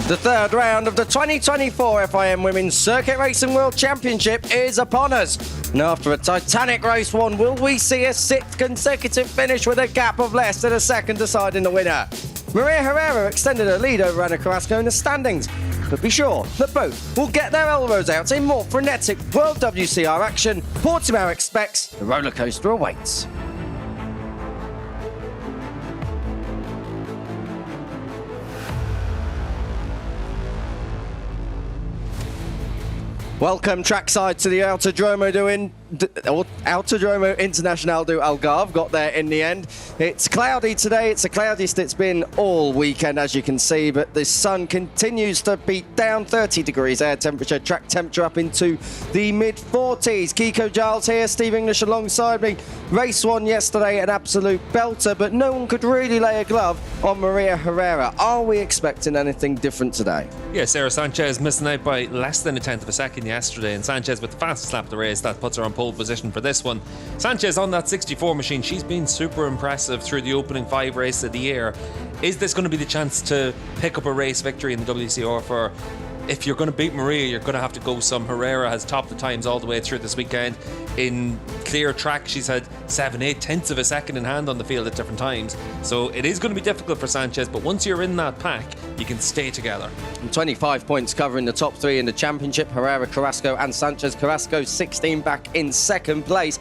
The third round of the 2024 FIM Women's Circuit Racing World Championship is upon us. And after a titanic race one, will we see a sixth consecutive finish with a gap of less than a second deciding the winner? Maria Herrera extended her lead over Ana Carrasco in the standings. But be sure that both will get their elbows out in more frenetic WorldWCR action. Podium expects the rollercoaster awaits. Welcome trackside to the Autodromo Internacional do Algarve. Got there in the end. It's cloudy today. It's the cloudiest it's been all weekend, as you can see, but the sun continues to beat down. 30 degrees air temperature, track temperature up into the mid-40s. Kiko Giles here, Steve English alongside me. Race one yesterday, an absolute belter, but no one could really lay a glove on Maria Herrera. Are we expecting anything different today? Yeah, Sarah Sanchez missing out by less than a tenth of a second yesterday, and Sanchez with the fastest lap of the race. That puts her on pole position for this one. Sanchez on that 64 machine, she's been super impressive through the opening 5 races of the year. Is this going to be the chance to pick up a race victory in the WCR for? If you're going to beat Maria, you're going to have to go some. Herrera has topped the times all the way through this weekend. In clear track, she's had 7-8 tenths of a second in hand on the field at different times. So it is going to be difficult for Sanchez, but once you're in that pack, you can stay together. 25 points covering the top 3 in the championship. Herrera, Carrasco and Sanchez. Carrasco 16 back in second place.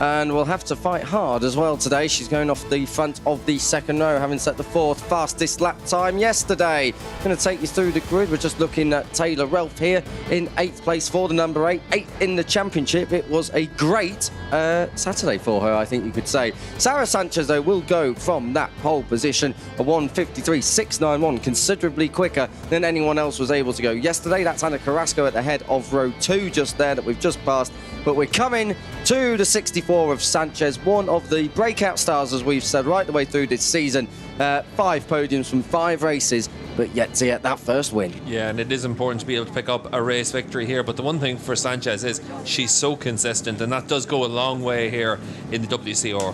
And will have to fight hard as well today. She's going off the front of the second row, having set the 4th fastest lap time yesterday. Going to take you through the grid. We're just looking at Taylor Relf here in 8th place for the number 8. 8th in the championship. It was a great Saturday for her, I think you could say. Sarah Sanchez, though, will go from that pole position. A 1:53.691, considerably quicker than anyone else was able to go yesterday. That's Ana Carrasco at the head of row 2 just there that we've just passed. But we're coming to the 64 of Sanchez, one of the breakout stars, as we've said, right the way through this season. 5 podiums from 5 races, but yet to get that first win. Yeah, and it is important to be able to pick up a race victory here. But the one thing for Sanchez is she's so consistent, and that does go a long way here in the WCR.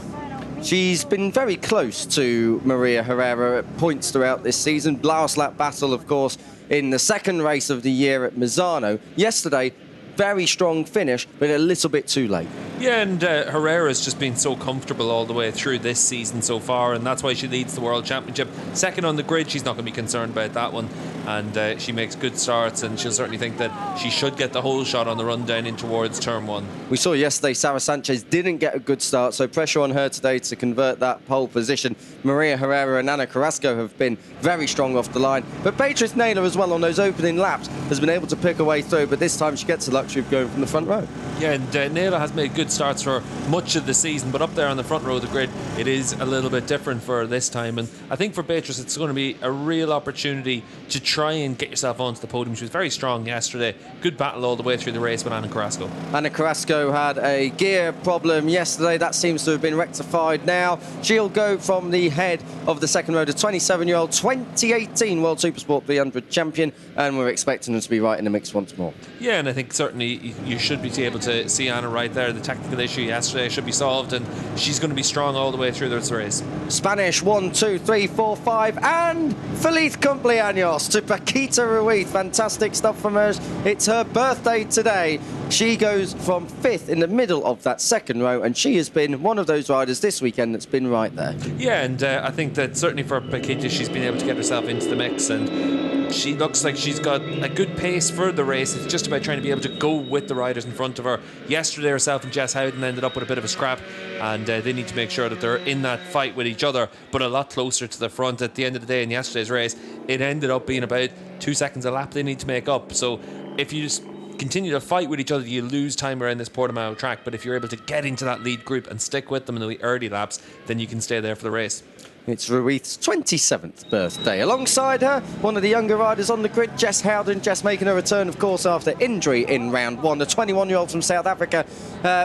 She's been very close to Maria Herrera at points throughout this season. Last lap battle, of course, in the second race of the year at Misano. Yesterday, very strong finish, but a little bit too late. Yeah, and Herrera's just been so comfortable all the way through this season so far, and that's why she leads the World Championship. Second on the grid, she's not going to be concerned about that one, and she makes good starts, and she'll certainly think that she should get the whole shot on the run down in towards turn 1. We saw yesterday Sarah Sanchez didn't get a good start, so pressure on her today to convert that pole position. Maria Herrera and Ana Carrasco have been very strong off the line, but Beatrice Naylor as well on those opening laps has been able to pick her way through, but this time she gets the luxury of going from the front row. Yeah, and Naylor has made good starts for much of the season, but up there on the front row of the grid, it is a little bit different for this time. And I think for Beatrice, it's going to be a real opportunity to try and get yourself onto the podium. She was very strong yesterday. Good battle all the way through the race with Ana Carrasco. Ana Carrasco had a gear problem yesterday. That seems to have been rectified now. She'll go from the head of the second row, the 27-year-old 2018 World Supersport 300 champion, and we're expecting her to be right in the mix once more. Yeah, and I think certainly you should be able to see Anna right there. The technical issue yesterday should be solved, and she's going to be strong all the way through this race. Spanish 1, 2, 3, 4, 5, and feliz cumpleaños to Paquita Ruiz. Fantastic stuff from her. It's her birthday today. She goes from 5th in the middle of that second row, and she has been one of those riders this weekend that's been right there. Yeah, and I think that certainly for Paquita, she's been able to get herself into the mix, and she looks like she's got a good pace for the race. It's just about trying to be able to go with the riders in front of her. Yesterday, herself and Jess Howden ended up with a bit of a scrap, and they need to make sure that they're in that fight with each other, but a lot closer to the front. At the end of the day, in yesterday's race, it ended up being about 2 seconds a lap they need to make up. So if you just continue to fight with each other, you lose time around this Portimao track, but if you're able to get into that lead group and stick with them in the early laps, then you can stay there for the race. It's Ruiz's 27th birthday. Alongside her, one of the younger riders on the grid, Jess Howden. Jess making a return, of course, after injury in round 1. The 21-year-old from South Africa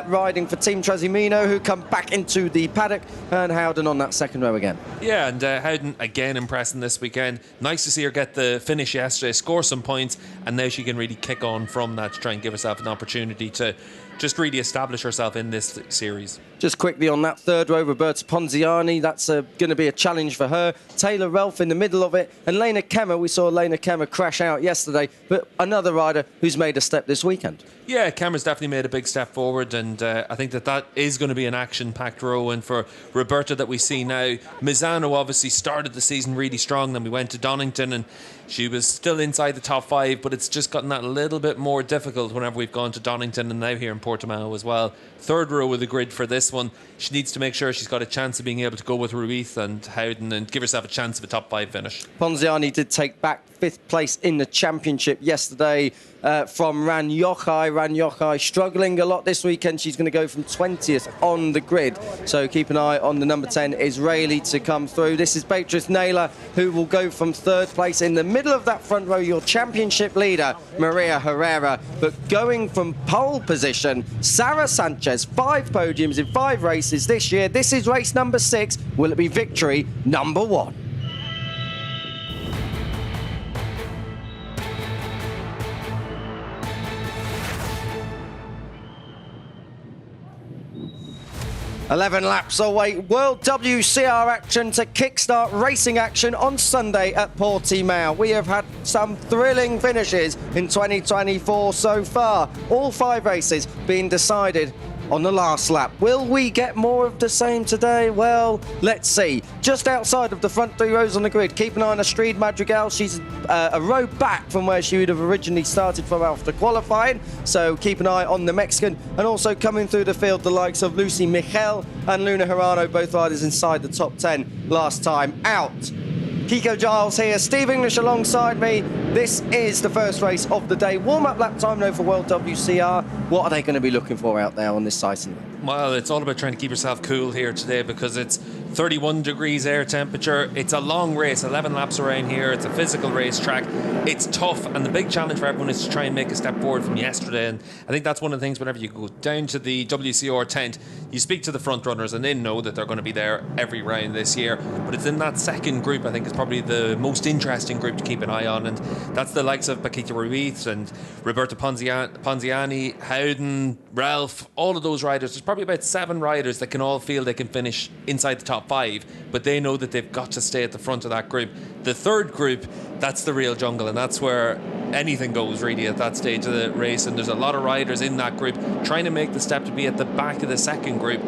riding for Team Trasimeno, who come back into the paddock, and Howden on that second row again. Yeah, and Howden again impressing this weekend. Nice to see her get the finish yesterday, score some points, and now she can really kick on from that to try and give herself an opportunity to just really establish herself in this series. Just quickly on that third row, Roberta Ponziani, that's going to be a challenge for her. Taylor Ralph in the middle of it. And Lena Kemmer, we saw Lena Kemmer crash out yesterday, but another rider who's made a step this weekend. Yeah, Kemmer's definitely made a big step forward, and I think that is going to be an action-packed row. And for Roberta that we see now, Misano obviously started the season really strong. Then we went to Donington, and she was still inside the top 5, but it's just gotten that little bit more difficult whenever we've gone to Donington and now here in Portimao as well. Third row of the grid for this one. She needs to make sure she's got a chance of being able to go with Ruiz and Howden and give herself a chance of a top 5 finish. Ponziani did take back 5th place in the championship yesterday from Ran Yochai. Ran Yochai struggling a lot this weekend. She's going to go from 20th on the grid. So keep an eye on the number 10 Israeli to come through. This is Beatrice Naylor, who will go from 3rd place in the middle of that front row. Your championship leader, Maria Herrera. But going from pole position, Sarah Sanchez, 5 podiums in 5 races this year. This is race number 6. Will it be victory number 1? "11 laps await World WCR action to kickstart racing action on Sunday at Portimao. We have had some thrilling finishes in 2024 so far. All 5 races being decided on the last lap. Will we get more of the same today? Well, let's see. Just outside of the front 3 rows on the grid, keep an eye on Astrid Madrigal. She's a row back from where she would have originally started from after qualifying. So keep an eye on the Mexican. And also coming through the field, the likes of Lucy Michel and Luna Hirano, both riders inside the top 10 last time out. Kiko Giles here, Steve English alongside me. This is the first race of the day. Warm-up lap time now for World WCR. What are they going to be looking for out there on this sighting? Well, it's all about trying to keep yourself cool here today because it's 31 degrees air temperature. It's a long race, 11 laps around here. It's a physical racetrack. It's tough, and the big challenge for everyone is to try and make a step forward from yesterday. And I think that's one of the things whenever you go down to the WCR tent, you speak to the front runners and they know that they're going to be there every round this year. But it's in that second group, I think, is probably the most interesting group to keep an eye on. And that's the likes of Paquita Ruiz and Roberta Ponziani, Howden, Ralph, all of those riders. There's probably about 7 riders that can all feel they can finish inside the top 5, but they know that they've got to stay at the front of that group. The third group, that's the real jungle, and that's where anything goes really at that stage of the race. And there's a lot of riders in that group trying to make the step to be at the back of the second group.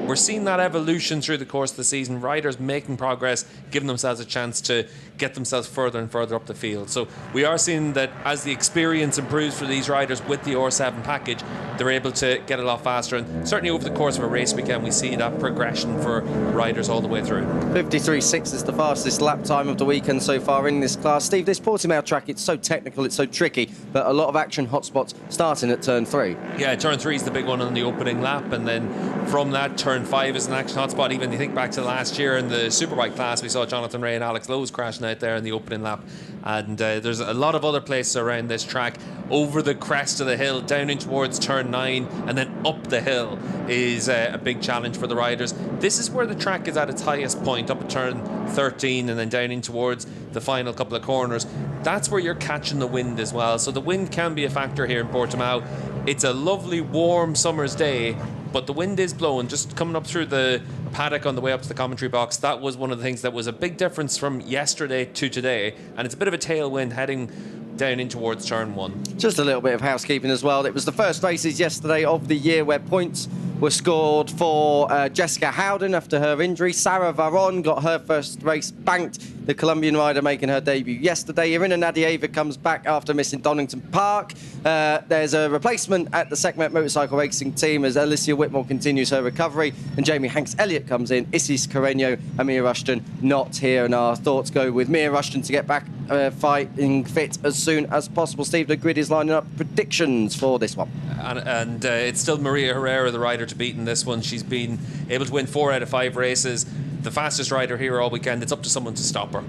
We're seeing that evolution through the course of the season, riders making progress, giving themselves a chance to get themselves further and further up the field. So we are seeing that as the experience improves for these riders with the R7 package, they're able to get a lot faster. And certainly over the course of a race weekend, we see that progression for riders all the way through. 53.6 is the fastest lap time of the weekend so far in this class. Steve, this Portimao track, it's so technical, it's so tricky, but a lot of action hotspots starting at turn 3. Yeah, turn 3 is the big one on the opening lap, and then from that, turn 5 is an action hotspot. Even you think back to last year in the Superbike class, we saw Jonathan Ray and Alex Lowe's crashing out there in the opening lap. And there's a lot of other places around this track. Over the crest of the hill, down in towards turn 9, and then up the hill is a big challenge for the riders. This is where the track is at its highest point, up at turn 13, and then down in towards the final couple of corners. That's where you're catching the wind as well. So the wind can be a factor here in Portimao. It's a lovely, warm summer's day, but the wind is blowing. Just coming up through the paddock on the way up to the commentary box, that was one of the things that was a big difference from yesterday to today. And it's a bit of a tailwind heading down in towards turn 1. Just a little bit of housekeeping as well. It was the first races yesterday of the year where points were scored for Jessica Howden after her injury. Sarah Varon got her first race banked, the Colombian rider making her debut yesterday. Irina Nadieva comes back after missing Donington Park. There's a replacement at the Sekhmet Motorcycle Racing team as Alicia Whitmore continues her recovery, and Jamie Hanks-Elliott comes in. Isis Carreño and Mia Rushton not here, and our thoughts go with Mia Rushton to get back fighting fit as soon as possible. Steve, the grid is lining up predictions for this one. And it's still Maria Herrera, the rider to beat in this one. She's been able to win 4 out of 5 races. The fastest rider here all weekend. It's up to someone to stop her.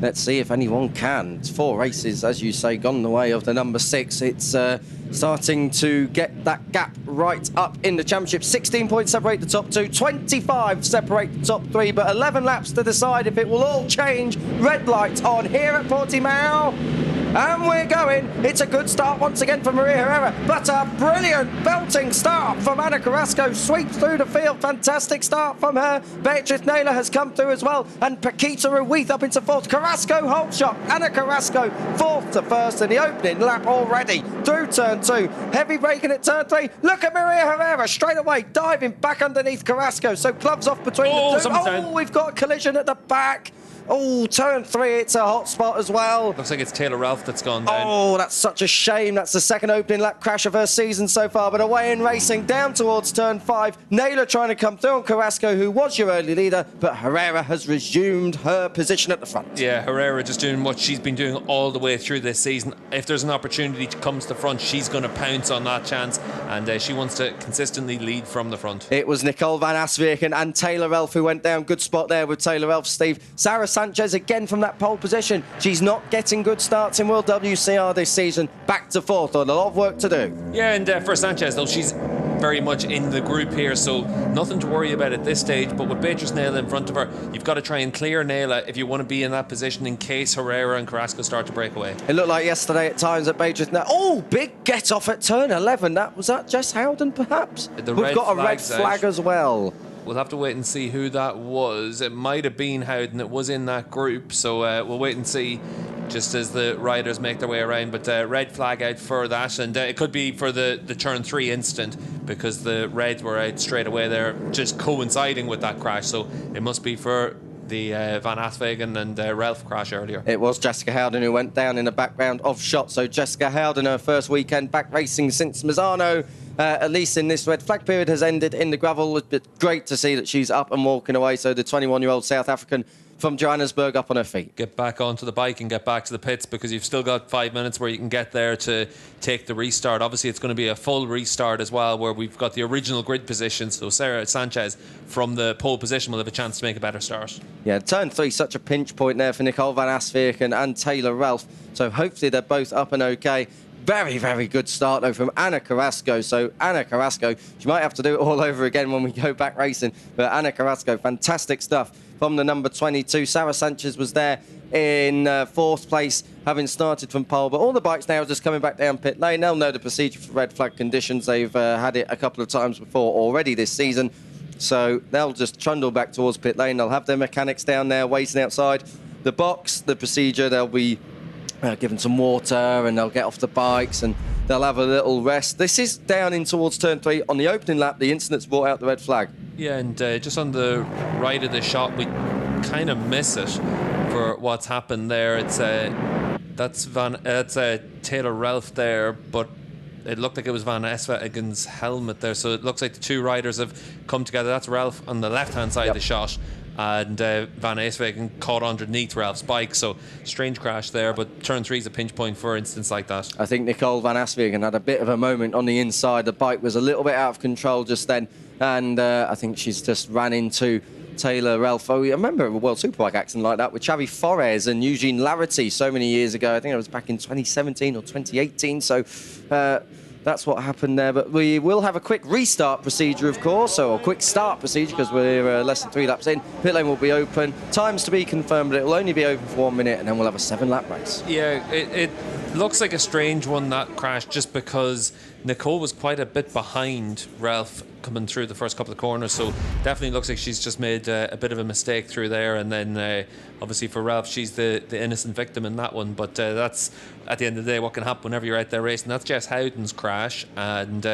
Let's see if anyone can. It's 4 races, as you say, gone the way of the number 6. It's starting to get that gap right up in the championship. 16 points separate the top 2, 25 separate the top 3, but 11 laps to decide if it will all change. Red light on here at Portimao. And we're going. It's a good start once again for Maria Herrera, but a brilliant belting start from Anna Carrasco. Sweeps through the field. Fantastic start from her. Beatrice Naylor has come through as well, and Paquita Ruiz up into fourth. Carrasco hold shot. Anna Carrasco fourth to first in the opening lap already through turn 2. Heavy braking at turn 3. Look at Maria Herrera straight away diving back underneath Carrasco. So gloves off between the two. Oh, we've got a collision at the back. Oh, turn 3, it's a hot spot as well. Looks like it's Taylor Ralph that's gone down. Oh, that's such a shame. That's the second opening lap crash of her season so far. But away in racing, down towards turn 5. Naylor trying to come through on Carrasco, who was your early leader, but Herrera has resumed her position at the front. Yeah, Herrera just doing what she's been doing all the way through this season. If there's an opportunity to come to the front, she's going to pounce on that chance, and she wants to consistently lead from the front. It was Nicole van Asviken and Taylor Ralph who went down. Good spot there with Taylor Ralph, Steve. Sarah Sanchez again from that pole position. She's not getting good starts in World WCR this season. Back to fourth, a lot of work to do. Yeah, and for Sanchez, though, she's very much in the group here, so nothing to worry about at this stage. But with Beatrice Naylor in front of her, you've got to try and clear Naylor if you want to be in that position in case Herrera and Carrasco start to break away. It looked like yesterday at times that Beatrice Naylor... Oh, big get off at turn 11. Was that Jess Howden, perhaps? We've got a red flag as well. We'll have to wait and see who that was. It might have been Howden. It was in that group, so we'll wait and see just as the riders make their way around. But red flag out for that, and it could be for the turn 3 incident because the reds were out straight away there, just coinciding with that crash. So it must be for the Van Aswegen and Ralph crash earlier. It was Jessica Howden who went down in the background of shot. So Jessica Howden, her first weekend back racing since Mazzano. At least in this red flag period has ended in the gravel. It's great to see that she's up and walking away. So the 21-year-old South African from Johannesburg up on her feet. Get back onto the bike and get back to the pits because you've still got 5 minutes where you can get there to take the restart. Obviously, it's going to be a full restart as well where we've got the original grid position. So Sarah Sanchez from the pole position will have a chance to make a better start. Yeah, turn 3, such a pinch point there for Nicole van Asviken and Taylor Ralph. So hopefully they're both up and okay. Very, very good start, though, from Anna Carrasco. So Anna Carrasco, she might have to do it all over again when we go back racing. But Anna Carrasco, fantastic stuff from the number 22. Sarah Sanchez was there in 4th place, having started from pole. But all the bikes now are just coming back down pit lane. They'll know the procedure for red flag conditions. They've had it a couple of times before already this season. So they'll just trundle back towards pit lane. They'll have their mechanics down there waiting outside the box. The procedure, they'll be given some water and they'll get off the bikes and they'll have a little rest. This is down in towards turn 3. On the opening lap, the incident's brought out the red flag. Yeah, and just on the right of the shot, we kind of miss it for what's happened there. It's that's Taylor Ralph there, but it looked like it was Van Aswegen's helmet there. So it looks like the two riders have come together. That's Ralph on the left-hand side of the shot. And Van Aswegen caught underneath Ralph's bike, so strange crash there, but turn 3 is a pinch point for instance like that. I think Nicole Van Aswegen had a bit of a moment on the inside. The bike was a little bit out of control just then, and I think she's just ran into Taylor Ralph. Oh, I remember a World Superbike accident like that with Xavi Forés and Eugene Larrety so many years ago. I think it was back in 2017 or 2018, so that's what happened there. But we will have a quick restart procedure, of course, or a quick start procedure because we're less than 3 laps in. Pit lane will be open. Times to be confirmed, but it will only be open for 1 minute, and then we'll have a 7-lap race. Yeah, it looks like a strange one, that crash, just because Nicole was quite a bit behind Ralph coming through the first couple of corners, so definitely looks like she's just made a bit of a mistake through there, and then obviously for Ralph, she's the innocent victim in that one, but that's at the end of the day what can happen whenever you're out there racing. That's Jess Howden's crash, and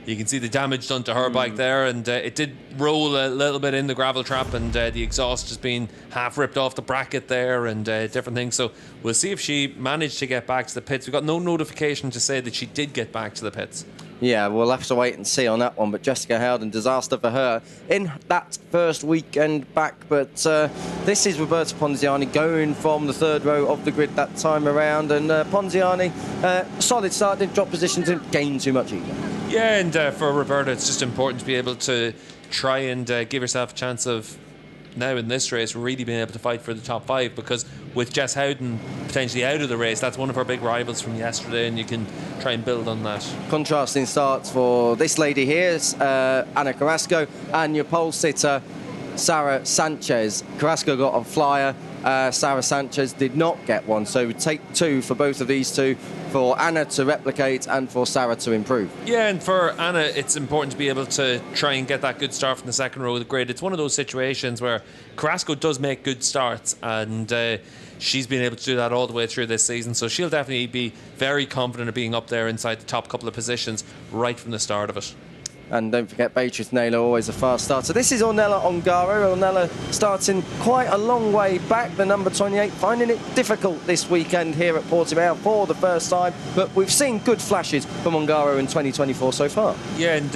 you can see the damage done to her bike there, and it did roll a little bit in the gravel trap, and the exhaust has been half ripped off the bracket there, and different things. So we'll see if she managed to get back to the pits. We've got no notification to say that she did get back to the pits. Yeah, we'll have to wait and see on that one. But Jessica Howden, disaster for her in that first weekend back. But this is Roberta Ponziani going from the 3rd row of the grid that time around. And Ponziani, solid start, didn't drop position, didn't gain too much either. Yeah, and for Roberta, it's just important to be able to try and give yourself a chance of, now in this race, really being able to fight for the top 5, because with Jess Howden potentially out of the race, that's one of her big rivals from yesterday, and you can try and build on that. Contrasting starts for this lady here, Anna Carrasco, and your pole sitter Sarah Sanchez. Carrasco got a flyer. Sarah Sanchez did not get one. So take 2 for both of these two, for Anna to replicate and for Sarah to improve. Yeah, and for Anna, it's important to be able to try and get that good start from the second row of the grid. It's one of those situations where Carrasco does make good starts, and she's been able to do that all the way through this season. So she'll definitely be very confident of being up there inside the top couple of positions right from the start of it. And don't forget, Beatrice Naylor, always a fast starter. This is Ornella Ongaro. Ornella starting quite a long way back, the number 28, finding it difficult this weekend here at Portimao for the first time. But we've seen good flashes from Ongaro in 2024 so far. Yeah, and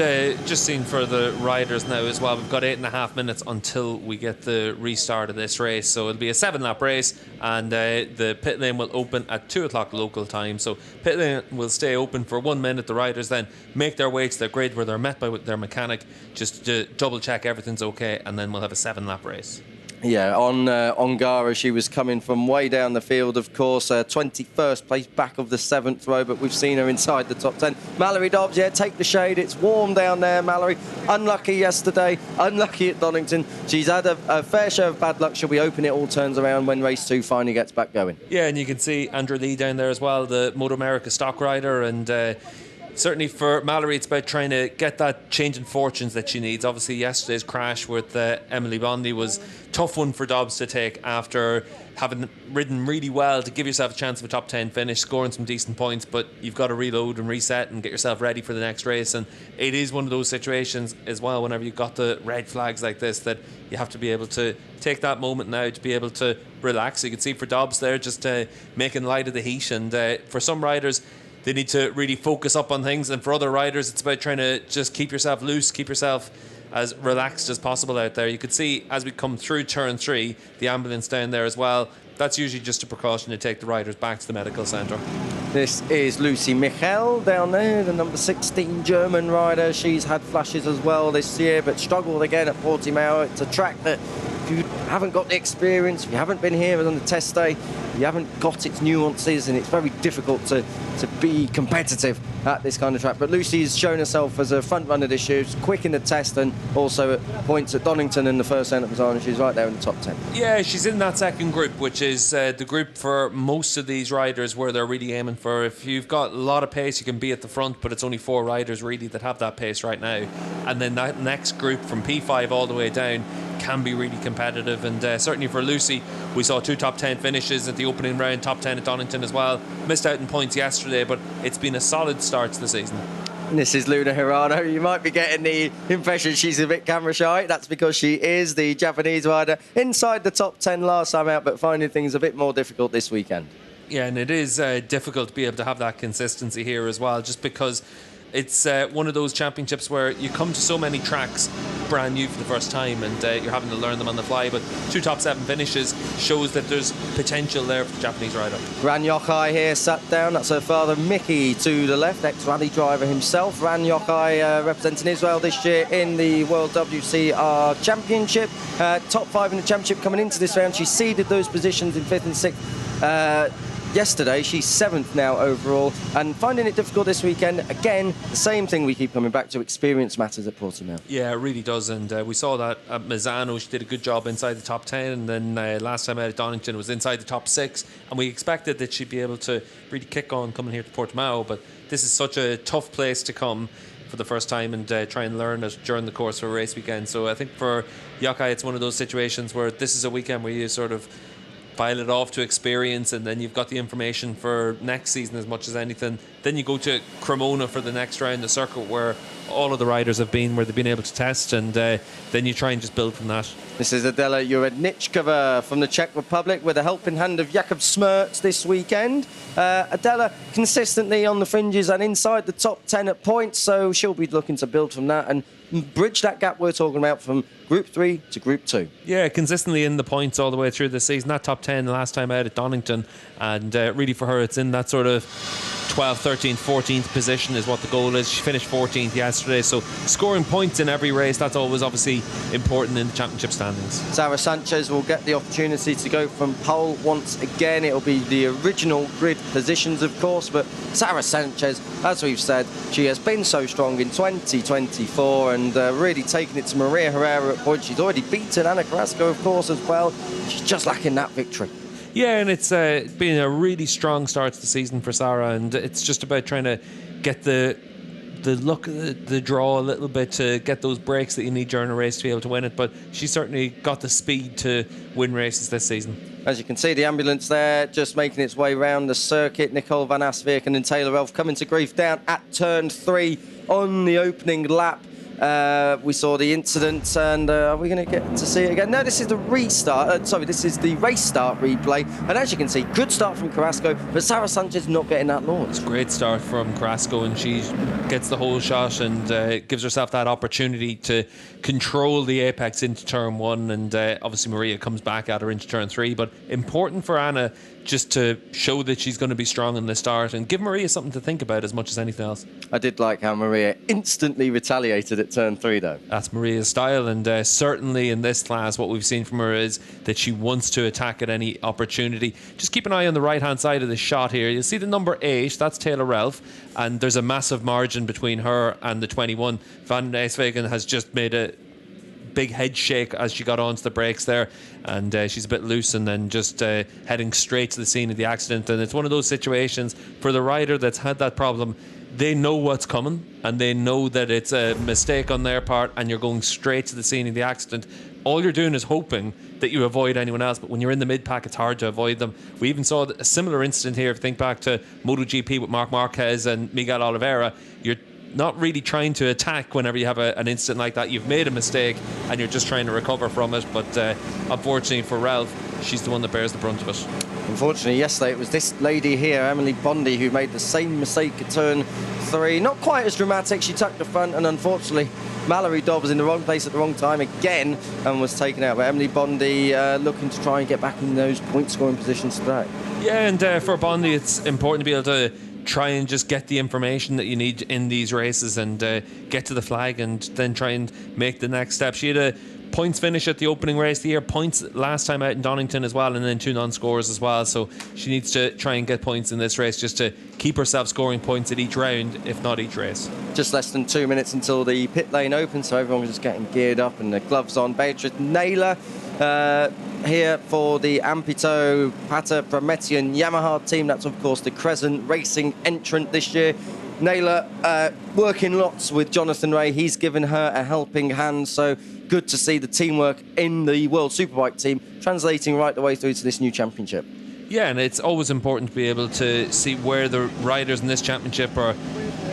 just seen for the riders now as well, we've got 8.5 minutes until we get the restart of this race. So it'll be a 7-lap race, and the pit lane will open at 2 o'clock local time. So pit lane will stay open for 1 minute. The riders then make their way to their grid where they're met by their mechanic just to double check everything's okay, and then we'll have a 7-lap race. Yeah, on Ongara, she was coming from way down the field, of course, 21st place, back of the 7th row, but we've seen her inside the top 10. Mallory Dobbs, yeah, take the shade. It's warm down there, Mallory. Unlucky yesterday, unlucky at Donington. She's had a fair share of bad luck. She'll be hoping it all turns around when race 2 finally gets back going. Yeah, and you can see Andrew Lee down there as well, the Moto America stock rider, and certainly for Mallory, it's about trying to get that change in fortunes that she needs. Obviously, yesterday's crash with Emily Bondi was a tough one for Dobbs to take after having ridden really well to give yourself a chance of a top 10 finish, scoring some decent points, but you've got to reload and reset and get yourself ready for the next race. And it is one of those situations as well, whenever you've got the red flags like this, that you have to be able to take that moment now to be able to relax. You can see for Dobbs there just making light of the heat, and for some riders they need to really focus up on things, and for other riders it's about trying to just keep yourself loose, keep yourself as relaxed as possible out there. You could see as we come through turn 3, the ambulance down there as well. That's usually just a precaution to take the riders back to the medical centre. This is Lucy Michel down there, the number 16 German rider. She's had flashes as well this year, but struggled again at Portimao. It's a track that if you haven't got the experience, if you haven't been here on the test day, you haven't got its nuances, and it's very difficult to be competitive at this kind of track. But Lucy's shown herself as a front runner this year. She's quick in the test, and also at points at Donington in the first end at Bazzano. She's right there in the top 10. Yeah, she's in that second group, which is the group for most of these riders where they're really aiming for. If you've got a lot of pace, you can be at the front, but it's only 4 riders really that have that pace right now. And then that next group from P5 all the way down can be really competitive, and certainly for Lucy, we saw 2 top 10 finishes at the opening round, top 10 at Donington as well. Missed out in points yesterday, but it's been a solid start to the season. This is Luna Hirano. You might be getting the impression she's a bit camera shy. That's because she is the Japanese rider inside the top 10 last time out, but finding things a bit more difficult this weekend. Yeah, and it is difficult to be able to have that consistency here as well, just because it's one of those championships where you come to so many tracks brand new for the first time, and you're having to learn them on the fly. But 2 top 7 finishes shows that there's potential there for the Japanese rider. Ran Yokai here sat down. That's her father Mickey to the left, ex-rally driver himself. Ran Yokai representing Israel this year in the World WCR Championship. Top 5 in the championship coming into this round. She ceded those positions in 5th and 6th. Yesterday, she's 7th now overall, and finding it difficult this weekend. Again, the same thing we keep coming back to, experience matters at Portimao. Yeah, it really does, and we saw that at Mazzano. She did a good job inside the top 10, and then last time out at Donington was inside the top 6, and we expected that she'd be able to really kick on coming here to Portimao, but this is such a tough place to come for the first time and try and learn it during the course of a race weekend. So I think for Yokai, it's one of those situations where this is a weekend where you sort of file it off to experience, and then you've got the information for next season as much as anything. Then you go to Cremona for the next round, the circuit where all of the riders have been, where they've been able to test, and then you try and just build from that. This is Adela Juredničková from the Czech Republic with a helping hand of Jakub Smerts this weekend. Adela consistently on the fringes and inside the top 10 at points, so she'll be looking to build from that and bridge that gap we're talking about from Group 3 to Group 2. Yeah, consistently in the points all the way through the season. That top 10 the last time out at Donington, and really for her it's in that sort of 12th, 13th, 14th position is what the goal is. She finished 14th yesterday. So scoring points in every race, that's always obviously important in the championship standings. Sarah Sanchez will get the opportunity to go from pole once again. It'll be the original grid positions, of course, but Sarah Sanchez, as we've said, she has been so strong in 2024 and really taken it to Maria Herrera at points. She's already beaten Ana Carrasco, of course, as well. She's just lacking that victory. Yeah, and it's been a really strong start to the season for Sarah, and it's just about trying to get the look, the draw a little bit, to get those breaks that you need during a race to be able to win it. But she's certainly got the speed to win races this season. As you can see, the ambulance there just making its way round the circuit. Nicole van Asvik and Taylor Elf coming to grief down at turn 3 on the opening lap. We saw the incident, and are we going to get to see it again? No, this is the restart. This is the race start replay. And as you can see, good start from Carrasco, but Sarah Sanchez not getting that launch. Great start from Carrasco, and she gets the whole shot and gives herself that opportunity to control the apex into turn 1. And obviously Maria comes back at her into turn 3. But important for Anna just to show that she's going to be strong in the start and give Maria something to think about as much as anything else. I did like how Maria instantly retaliated at turn 3, though. That's Maria's style, and certainly in this class what we've seen from her is that she wants to attack at any opportunity. Just keep an eye on the right hand side of the shot here. You'll see the number 8, that's Taylor Ralph, and there's a massive margin between her and the 21. Van Eswegen has just made a big head shake as she got onto the brakes there, and she's a bit loose and then just heading straight to the scene of the accident. And it's one of those situations for the rider that's had that problem. They know what's coming and they know that it's a mistake on their part, and you're going straight to the scene of the accident. All you're doing is hoping that you avoid anyone else, but when you're in the mid-pack, it's hard to avoid them. We even saw a similar incident here. If you think back to MotoGP with Marc Marquez and Miguel Oliveira, you're not really trying to attack whenever you have an incident like that. You've made a mistake and you're just trying to recover from it. But unfortunately for Ralph, she's the one that bears the brunt of it. Unfortunately, yesterday it was this lady here, Emily Bondi, who made the same mistake at turn 3. Not quite as dramatic. She tucked the front, and unfortunately Mallory Dobb was in the wrong place at the wrong time again and was taken out. But Emily Bondi looking to try and get back in those point scoring positions today. Yeah, and for Bondi it's important to be able to try and just get the information that you need in these races and get to the flag and then try and make the next step. She had a points finish at the opening race of the year, points last time out in Donington as well, and then 2 non-scores as well. So she needs to try and get points in this race just to keep herself scoring points at each round, if not each race. Just less than 2 minutes until the pit lane opens, so everyone's just getting geared up and the gloves on. Beatrice Naylor here for the Ampito Pata Promethean Yamaha team. That's of course the Crescent Racing entrant this year. Naylor working lots with Jonathan Ray. He's given her a helping hand, so good to see the teamwork in the World Superbike team translating right the way through to this new championship. Yeah, and it's always important to be able to see where the riders in this championship are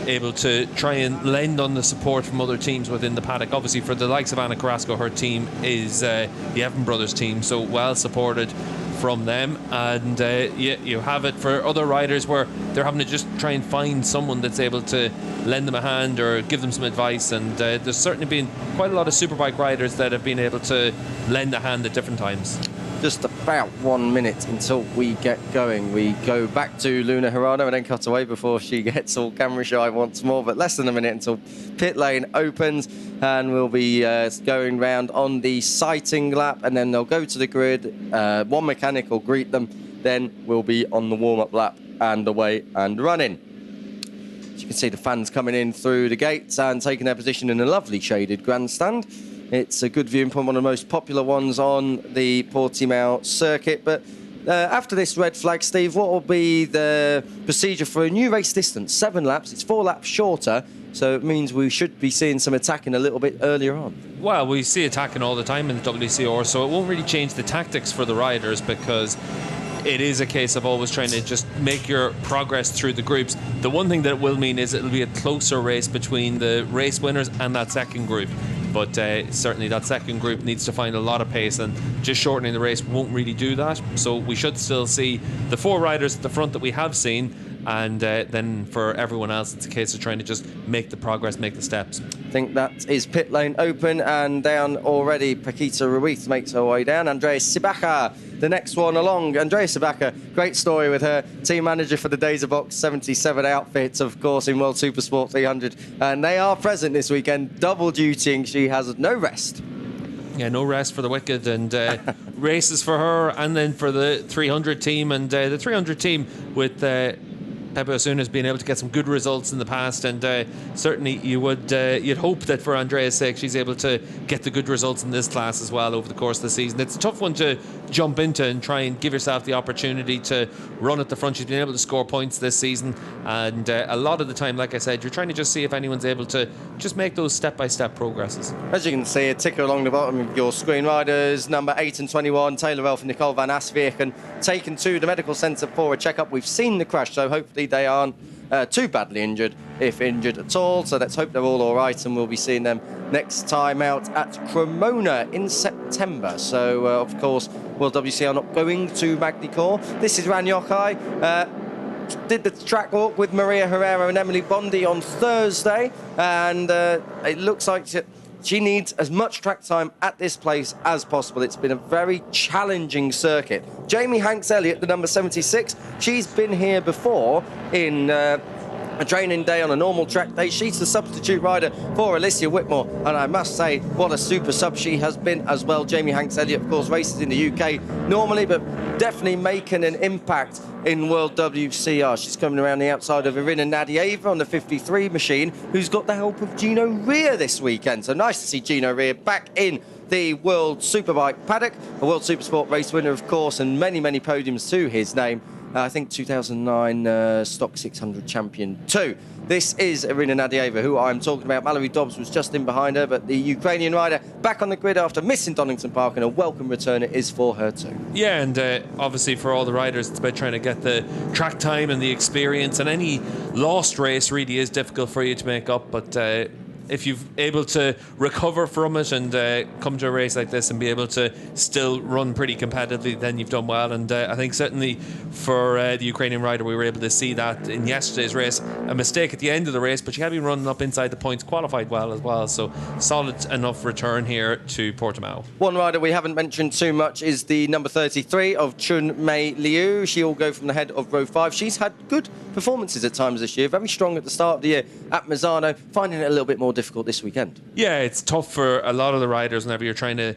able to try and lend on the support from other teams within the paddock. Obviously for the likes of Ana Carrasco, her team is the Evan Brothers team, so well supported from them. And you have it for other riders where they're having to just try and find someone that's able to lend them a hand or give them some advice. And there's certainly been quite a lot of superbike riders that have been able to lend a hand at different times. Just about 1 minute until we get going. We go back to Luna Hirano and then cut away before she gets all camera shy once more. But less than a minute until pit lane opens, and we'll be going round on the sighting lap, and then they'll go to the grid. One mechanic will greet them, then we'll be on the warm-up lap and away and running. As you can see, the fans coming in through the gates and taking their position in a lovely shaded grandstand. It's a good viewing point, one of the most popular ones on the Portimao circuit. But after this red flag, Steve, what will be the procedure for a new race distance? 7 laps, it's 4 laps shorter, so it means we should be seeing some attacking a little bit earlier on. Well, we see attacking all the time in the WCR, so it won't really change the tactics for the riders, because it is a case of always trying to just make your progress through the groups. The one thing that it will mean is it'll be a closer race between the race winners and that second group. But certainly that second group needs to find a lot of pace, and just shortening the race won't really do that. So we should still see the 4 riders at the front that we have seen, and then for everyone else, it's a case of trying to just make the progress, make the steps. I think that is pit lane open and down already. Paquita Ruiz makes her way down. Andrea Sibaca, the next one along. Andrea Sibaca, great story with her team manager for the Days of Box 77 outfits, of course, in World Supersport 300. And they are present this weekend, double dutying. She has no rest. Yeah, no rest for the wicked, and races for her, and then for the 300 team. And the 300 team with Pepe Osuna's been able to get some good results in the past, and certainly you'd hope that for Andrea's sake she's able to get the good results in this class as well over the course of the season. It's a tough one to jump into and try and give yourself the opportunity to run at the front. She's been able to score points this season, and a lot of the time, like I said, you're trying to just see if anyone's able to just make those step-by-step progresses. As you can see, a ticker along the bottom of your screen, riders number 8 and 21, Taylor Elf and Nicole van Asvierken, taken to the medical centre for a checkup. We've seen the crash, so hopefully they aren't too badly injured, if injured at all. So let's hope they're all right, and we'll be seeing them next time out at Cremona in September. So, of course, WorldWCR not going to Magny-Cours. This is Ranyokai. Did the track walk with Maria Herrera and Emily Bondi on Thursday, and it looks like she needs as much track time at this place as possible. It's been a very challenging circuit. Jamie Hanks-Elliott, the number 76, she's been here before in a training day on a normal track day. She's the substitute rider for Alicia Whitmore, and I must say, what a super sub she has been as well. Jamie Hanks-Elliott, of course, races in the UK normally, but definitely making an impact in World WCR. She's coming around the outside of Irina Nadieva on the 53 machine, who's got the help of Gino Rea this weekend. So nice to see Gino Rea back in the World Superbike paddock, a World Supersport race winner, of course, and many, many podiums to his name. I think 2009 Stock 600 champion too. This is Irina Nadieva, who I'm talking about. Mallory Dobbs was just in behind her, but the Ukrainian rider back on the grid after missing Donington Park, and a welcome return it is for her too. Yeah, and obviously for all the riders, it's about trying to get the track time and the experience, and any lost race really is difficult for you to make up, but if you're able to recover from it and come to a race like this and be able to still run pretty competitively, then you've done well. And I think certainly for the Ukrainian rider, we were able to see that in yesterday's race. A mistake at the end of the race, but she had been running up inside the points, qualified well as well. So solid enough return here to Portimao. One rider we haven't mentioned too much is the number 33 of Chun Mei Liu. She'll go from the head of row 5. She's had good performances at times this year, very strong at the start of the year at Misano, finding it a little bit more difficult this weekend. Yeah, it's tough for a lot of the riders whenever you're trying to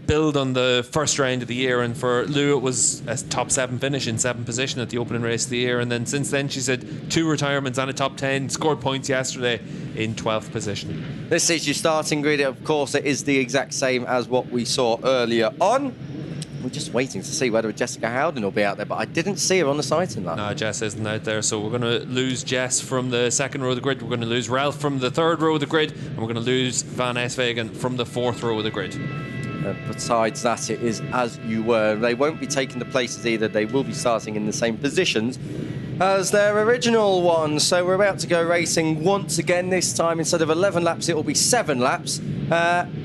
build on the first round of the year, and for Liu it was a top 7 finish in 7th position at the opening race of the year, and then since then she's had 2 retirements and a top 10, scored points yesterday in 12th position. This is your starting grid. Of course, it is the exact same as what we saw earlier on. We're just waiting to see whether Jessica Howden will be out there, but I didn't see her on the sighting line. No, Jess isn't out there, so we're going to lose Jess from the 2nd row of the grid, we're going to lose Ralph from the 3rd row of the grid, and we're going to lose Van Esvegen from the 4th row of the grid. Besides that, it is as you were. They won't be taking the places either. They will be starting in the same positions as their original one. So we're about to go racing once again. This time, instead of 11 laps, it will be 7 laps,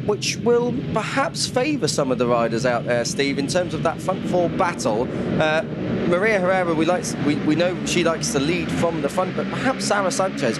which will perhaps favour some of the riders out there, Steve, in terms of that front 4 battle. Maria Herrera, we know she likes to lead from the front, but perhaps Sarah Sanchez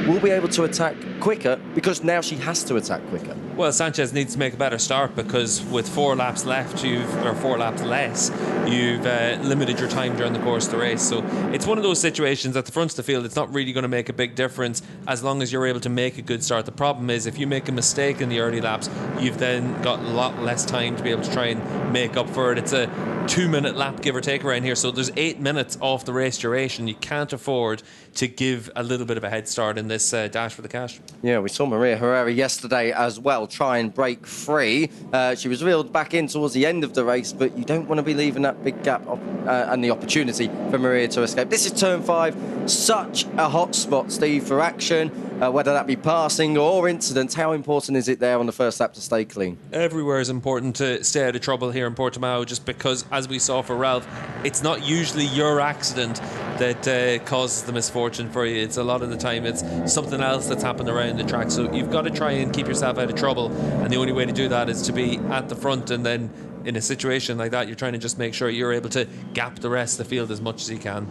will be able to attack quicker, because now she has to attack quicker. Well, Sanchez needs to make a better start, because with 4 laps left, or 4 laps less, you've limited your time during the course of the race. So it's one of those situations at the front of the field, it's not really going to make a big difference as long as you're able to make a good start. The problem is, if you make a mistake in the early laps, you've then got a lot less time to be able to try and make up for it. It's a 2-minute lap, give or take, around here, so there's 8 minutes off the race duration. You can't afford to give a little bit of a head start in this dash for the cash. Yeah, we saw Maria Herrera yesterday as well try and break free. She was reeled back in towards the end of the race, but you don't want to be leaving that big gap and the opportunity for Maria to escape. This is turn 5, such a hot spot, Steve, for action, whether that be passing or incidents. How important is it there on the first lap to stay clean? Everywhere is important to stay out of trouble here in Portimao, just because, as we saw for Ralph, it's not usually your accident that causes the misfortune for you. It's a lot of the time it's something else that's happened around the track, so you've got to try and keep yourself out of trouble, and the only way to do that is to be at the front, and then in a situation like that you're trying to just make sure you're able to gap the rest of the field as much as you can.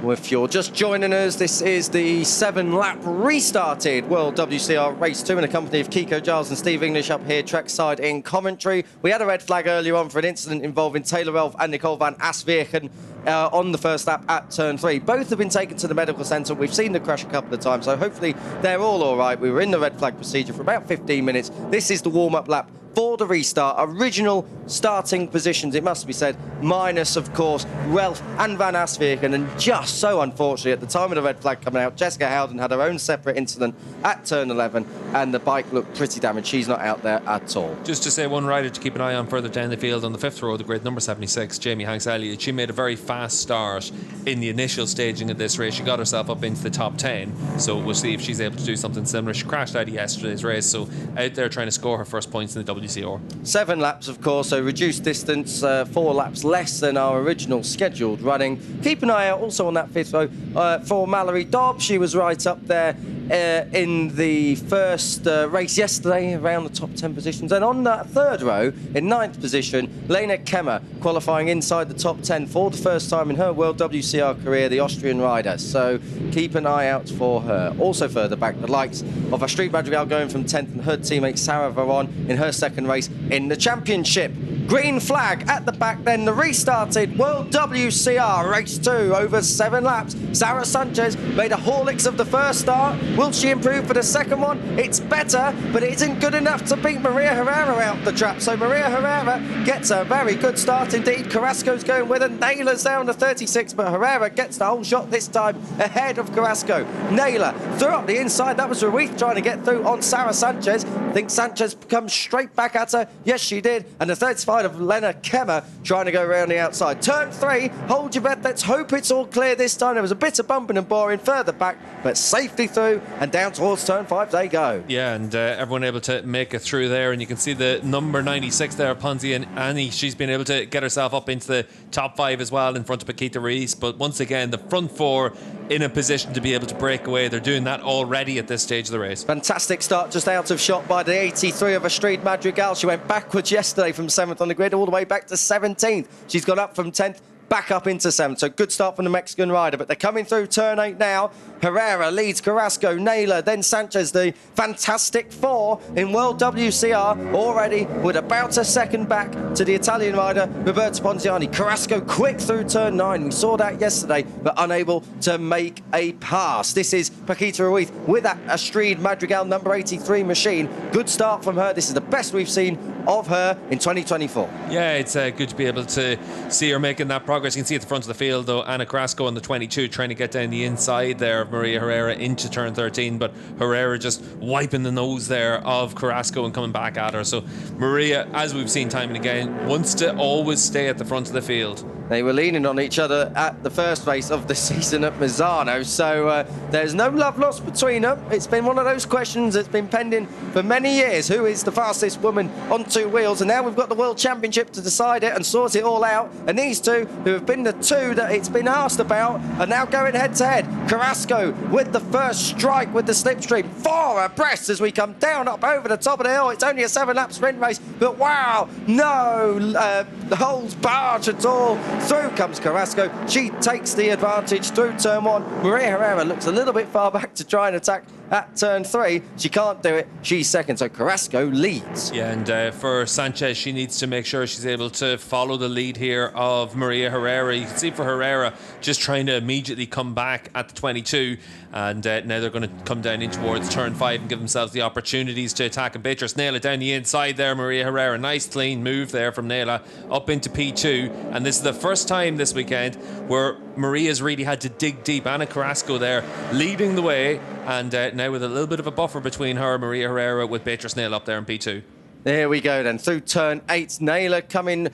If you're just joining us, this is the 7-lap restarted World WCR Race 2 in the company of Kiko Giles and Steve English up here trackside in Coventry. We had a red flag earlier on for an incident involving Taylor Elf and Nicole van Asvierken on the first lap at turn 3. Both have been taken to the medical centre. We've seen the crash a couple of times, so hopefully they're all right. We were in the red flag procedure for about 15 minutes. This is the warm-up lap for the restart. Original starting positions, it must be said, minus, of course, Ralph and Van Asvierken. And just so unfortunately, at the time of the red flag coming out, Jessica Howden had her own separate incident at turn 11, and the bike looked pretty damaged. She's not out there at all. Just to say, one rider to keep an eye on further down the field on the 5th row of the grid, number 76, Jamie Hanks-Elliott. She made a very fast start in the initial staging of this race. She got herself up into the top 10, so we'll see if she's able to do something similar. She crashed out of yesterday's race, so out there trying to score her first points in the WCR. 7 laps, of course, so reduced distance, 4 laps less than our original scheduled running. Keep an eye out also on that 5th row for Mallory Dobbs. She was right up there in the first race yesterday, around the top 10 positions. And on that 3rd row, in 9th position, Lena Kemmer, qualifying inside the top 10 for the first time in her World WCR career, the Austrian rider. So keep an eye out for her. Also further back, the likes of Astrid Madrigal going from 10th, and her teammate Sarah Varon in her second race in the championship. Green flag at the back then, the restarted World WCR Race 2 over 7 laps. Sarah Sanchez made a Horlicks of the first start. Will she improve for the second one? It's better, but it isn't good enough to beat Maria Herrera out the trap. So Maria Herrera gets a very good start indeed. Carrasco's going with her. Naylor's down to 36, but Herrera gets the whole shot this time ahead of Carrasco. Naylor threw up the inside. That was Ruiz trying to get through on Sarah Sanchez. I think Sanchez comes straight back at her. Yes, she did. And the 35 of Lena Kemmer trying to go around the outside. Turn 3, hold your breath. Let's hope it's all clear this time. There was a bit of bumping and boring further back, but safely through and down towards turn 5 they go. Yeah, and everyone able to make it through there, and you can see the number 96 there, Ponzi and Annie. She's been able to get herself up into the top 5 as well in front of Paquita Reese, but once again the front 4 in a position to be able to break away. They're doing that already at this stage of the race. Fantastic start, just out of shot by the 83 of Astrid Madrigal. She went backwards yesterday from 7th on the grid all the way back to 17th. She's gone up from 10th back up into 7th. So good start from the Mexican rider, but they're coming through turn 8 now. Herrera leads Carrasco, Naylor, then Sanchez, the fantastic 4 in World WCR, already with about a second back to the Italian rider, Roberto Ponziani. Carrasco quick through turn 9. We saw that yesterday, but unable to make a pass. This is Paquita Ruiz with that Astrid Madrigal number 83 machine. Good start from her. This is the best we've seen of her in 2024. Yeah, it's good to be able to see her making that progress. You can see at the front of the field, though, Anna Carrasco on the 22 trying to get down the inside there of Maria Herrera into turn 13, but Herrera just wiping the nose there of Carrasco and coming back at her. So Maria, as we've seen time and again, wants to always stay at the front of the field. They were leaning on each other at the first race of the season at Misano, so there's no love lost between them. It's been one of those questions that's been pending for many years. Who is the fastest woman on 2 wheels? And now we've got the World Championship to decide it and sort it all out. And these two, who have been the 2 that it's been asked about, are now going head-to-head. Carrasco with the first strike with the slipstream. 4 abreast as we come down up over the top of the hill. It's only a 7-lap sprint race, but wow, no holds barred at all. Through comes Carrasco. She takes the advantage through turn 1. Maria Herrera looks a little bit far back to try and attack at turn 3. She can't do it. She's second, so Carrasco leads. Yeah, and for Sanchez, she needs to make sure she's able to follow the lead here of Maria Herrera. You can see for Herrera just trying to immediately come back at the 22, and now they're going to come down in towards turn 5 and give themselves the opportunities to attack. And Beatrice nail it down the inside there. Maria Herrera, nice clean move there from Naila up into P2, and this is the first time this weekend where Maria's really had to dig deep. Anna Carrasco there leading the way, and now with a little bit of a buffer between her, Maria Herrera, with Beatrice Nail up there in P2. There we go then, through turn 8. Naylor coming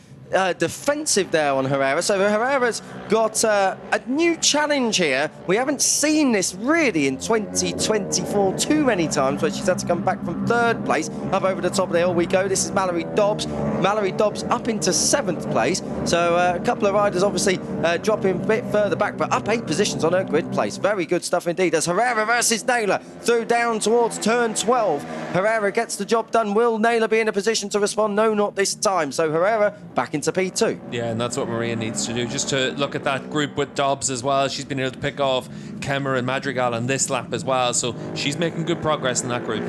defensive there on Herrera. So Herrera's got a new challenge here. We haven't seen this really in 2024 too many times, where she's had to come back from 3rd place up over the top of the hill we go. This is Mallory Dobbs. Mallory Dobbs up into 7th place. So a couple of riders obviously dropping a bit further back, but up 8 positions on her grid place. Very good stuff indeed. As Herrera versus Naylor through down towards turn 12. Herrera gets the job done. Will Naylor be in a position to respond? No, not this time. So Herrera back into into P2. Yeah, and that's what Maria needs to do, just to look at that group with Dobbs as well. She's been able to pick off Kemmer and Madrigal on this lap as well, so she's making good progress in that group.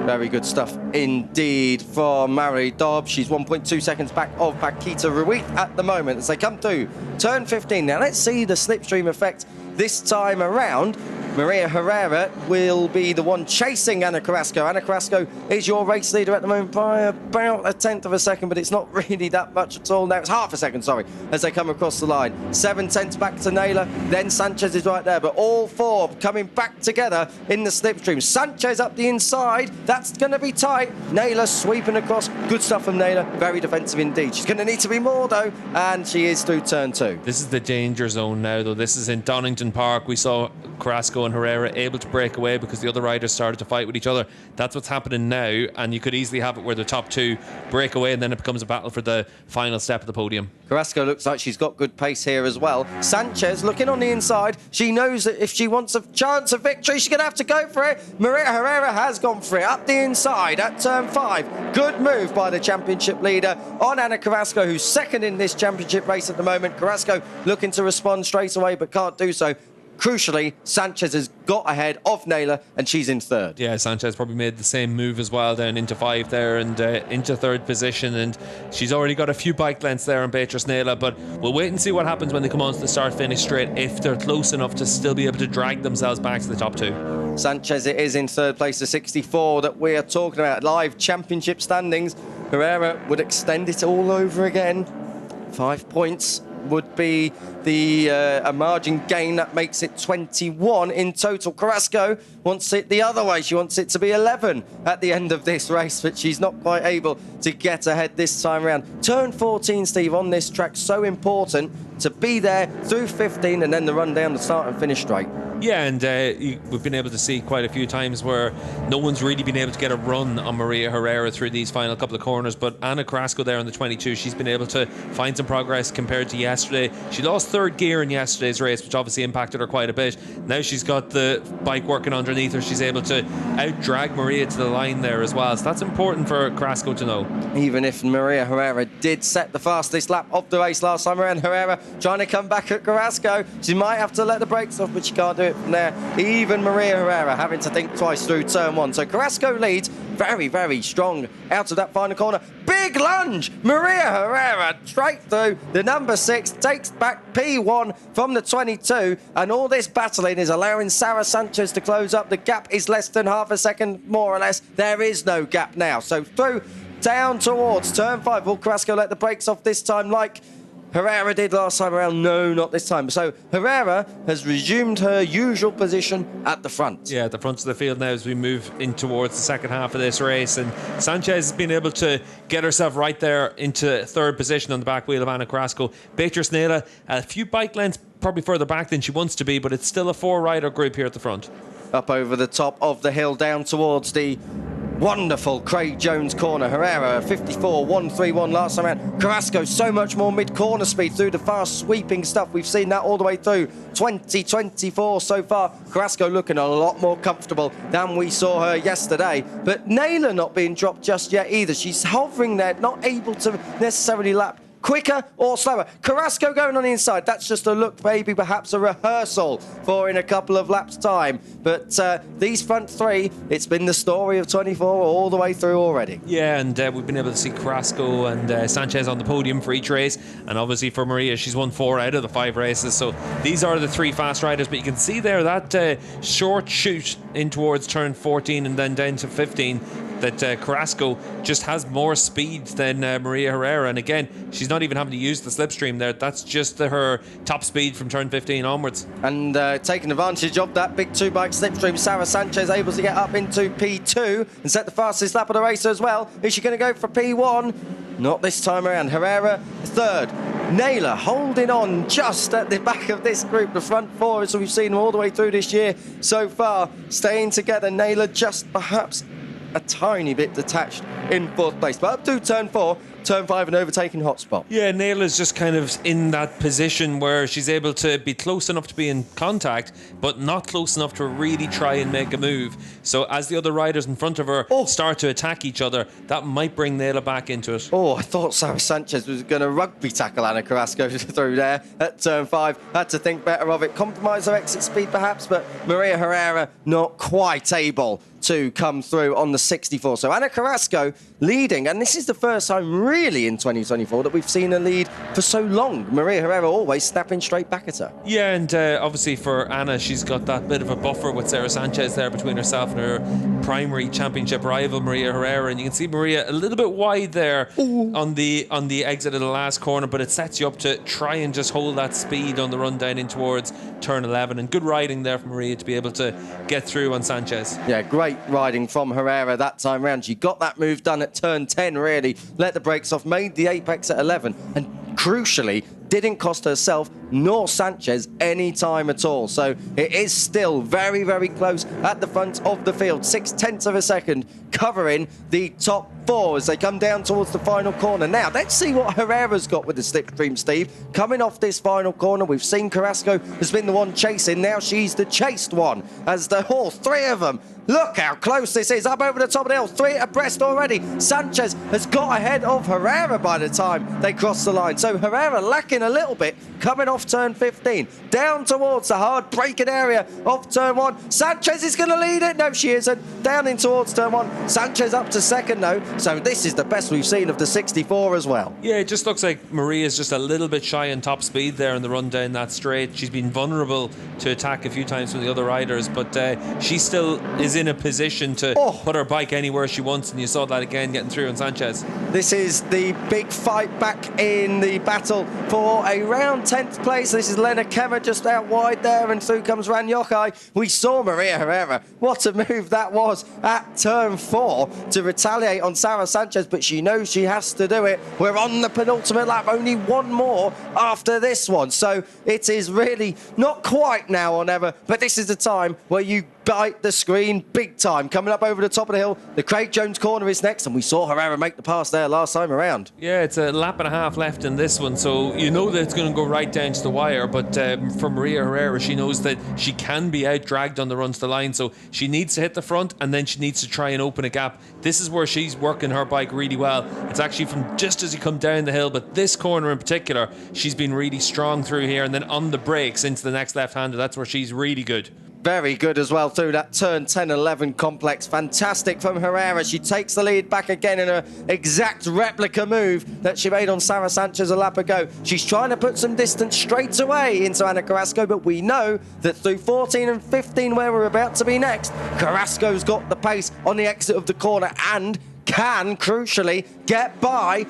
Very good stuff indeed for Mary Dobbs. She's 1.2 seconds back of Paquita Ruiz at the moment as they come through turn 15. Now let's see the slipstream effect this time around. Maria Herrera will be the one chasing Ana Carrasco. Ana Carrasco is your race leader at the moment by about a tenth of a second, but it's not really that much at all. Now it's half a second, sorry, as they come across the line. 7/10 back to Naylor, then Sanchez is right there, but all four coming back together in the slipstream. Sanchez up the inside, that's going to be tight. Naylor sweeping across, good stuff from Naylor, very defensive indeed. She's going to need to be more though, and she is through turn 2. This is the danger zone now though. This is in Donington Park. We saw Carrasco and Herrera able to break away because the other riders started to fight with each other. That's what's happening now, and you could easily have it where the top two break away and then it becomes a battle for the final step of the podium. Carrasco looks like she's got good pace here as well. Sanchez looking on the inside. She knows that if she wants a chance of victory, she's going to have to go for it. Maria Herrera has gone for it up the inside at turn 5. Good move by the championship leader on Ana Carrasco, who's second in this championship race at the moment. Carrasco looking to respond straight away, but can't do so. Crucially, Sanchez has got ahead of Naylor and she's in third. Yeah, Sanchez probably made the same move as well, down into 5 there and into third position, and she's already got a few bike lengths there on Beatrice Naylor, but we'll wait and see what happens when they come onto the start-finish straight, if they're close enough to still be able to drag themselves back to the top 2. Sanchez it is in third place, the 64 that we are talking about. Live championship standings. Herrera would extend it all over again. 5 points would be the a margin gain that makes it 21 in total. Carrasco wants it the other way. She wants it to be 11 at the end of this race, but she's not quite able to get ahead this time around. Turn 14, Steve, on this track, so important to be there through 15 and then the run down the start and finish straight. Yeah, and we've been able to see quite a few times where no one's really been able to get a run on Maria Herrera through these final couple of corners, but Ana Carrasco there on the 22, she's been able to find some progress compared to yesterday. She lost third gear in yesterday's race, which obviously impacted her quite a bit. Now she's got the bike working underneath her. She's able to out-drag Maria to the line there as well, so that's important for Carrasco to know. Even if Maria Herrera did set the fastest lap of the race last time around, Herrera trying to come back at Carrasco. She might have to let the brakes off, but she can't do it from there. Even Maria Herrera having to think twice through turn 1. So Carrasco leads very, very strong out of that final corner. Big lunge! Maria Herrera straight through. The number 6 takes back P1 from the 22, and all this battling is allowing Sarah Sanchez to close up. The gap is less than half a second, more or less. There is no gap now. So through, down towards turn 5. Will Carrasco let the brakes off this time like Herrera did last time around? No, not this time. So Herrera has resumed her usual position at the front. Yeah, at the front of the field now as we move in towards the second half of this race. And Sanchez has been able to get herself right there into third position on the back wheel of Ana Carrasco. Beatrice Naylor, a few bike lengths probably further back than she wants to be, but it's still a 4-rider group here at the front. Up over the top of the hill, down towards the wonderful Craig Jones corner. Herrera 54.131 last time around. Carrasco so much more mid-corner speed through the fast sweeping stuff. We've seen that all the way through 2024 so far. Carrasco looking a lot more comfortable than we saw her yesterday. But Naylor not being dropped just yet either. She's hovering there, not able to necessarily lap quicker or slower. Carrasco going on the inside. That's just a look, maybe perhaps a rehearsal for in a couple of laps' time. But these front 3, it's been the story of 24 all the way through already. Yeah, and we've been able to see Carrasco and Sanchez on the podium for each race. And obviously for Maria, she's won 4 out of the 5 races. So these are the 3 fast riders. But you can see there that short shoot in towards turn 14 and then down to 15. That Carrasco just has more speed than Maria Herrera, and again, she's not even having to use the slipstream there. That's just her top speed from turn 15 onwards. And taking advantage of that big 2-bike slipstream, Sarah Sanchez able to get up into P2 and set the fastest lap of the race as well. Is she going to go for P1? Not this time around. Herrera third. Naylor holding on just at the back of this group, the front 4, as we've seen them all the way through this year so far, staying together. Naylor just perhaps a tiny bit detached in 4th place. But up to turn 4, turn 5 and overtaking hotspot. Yeah, Nayla's just kind of in that position where she's able to be close enough to be in contact, but not close enough to really try and make a move. So as the other riders in front of her start to attack each other, that might bring Nayla back into it. Oh, I thought Sarah Sanchez was going to rugby tackle Ana Carrasco through there at turn 5. Had to think better of it. Compromise her exit speed perhaps, but Maria Herrera not quite able to come through on the 64. So Ana Carrasco leading, and this is the first time really in 2024 that we've seen a lead for so long. Maria Herrera always snapping straight back at her. Yeah, and obviously for Ana, she's got that bit of a buffer with Sarah Sanchez there between herself and her primary championship rival, Maria Herrera. And you can see Maria a little bit wide there on the exit of the last corner, but it sets you up to try and just hold that speed on the run down in towards turn 11. And good riding there for Maria to be able to get through on Sanchez. Yeah, great riding from Herrera that time round. She got that move done at turn 10, really. Let the brakes off, made the apex at 11, and crucially, didn't cost herself nor Sanchez any time at all. So it is still very, very close at the front of the field. 0.6 of a second covering the top 4 as they come down towards the final corner. Now, let's see what Herrera's got with the slipstream, Steve. Coming off this final corner, we've seen Carrasco has been the one chasing. Now she's the chased one as the horse, 3 of them. Look how close this is, up over the top of the hill, 3 abreast already. Sanchez has got ahead of Herrera by the time they cross the line. So Herrera lacking a little bit, coming off turn 15, down towards the hard braking area of turn 1. Sanchez is going to lead it. No, she isn't. Down in towards turn 1. Sanchez up to second, though. So this is the best we've seen of the 64 as well. Yeah, it just looks like Maria's just a little bit shy on top speed there in the run down that straight. She's been vulnerable to attack a few times from the other riders, but she still is in a position to put her bike anywhere she wants, and you saw that again getting through on Sanchez. This is the big fight back in the battle for a round 10th place. This is Lena Kemmer just out wide there, and through comes Ran Yochai. We saw Maria Herrera. What a move that was at turn 4 to retaliate on Sarah Sanchez, but she knows she has to do it. We're on the penultimate lap, only one more after this one. So it is really not quite now or never, but this is the time where you bite the screen big time. Coming up over the top of the hill, the Craig Jones corner is next, and we saw Herrera make the pass there last time around. Yeah, it's a lap and a half left in this one, so you know that it's going to go right down to the wire, but for Maria Herrera, she knows that she can be out dragged on the run to the line, so she needs to hit the front, and then she needs to try and open a gap. This is where she's working her bike really well. It's actually from just as you come down the hill, but this corner in particular, she's been really strong through here, and then on the brakes into the next left-hander, that's where she's really good. Very good as well through that turn 10-11 complex. Fantastic from Herrera. She takes the lead back again in an exact replica move that she made on Sarah Sanchez a lap ago. She's trying to put some distance straight away into Ana Carrasco, but we know that through 14 and 15, where we're about to be next, Carrasco's got the pace on the exit of the corner and can, crucially, get by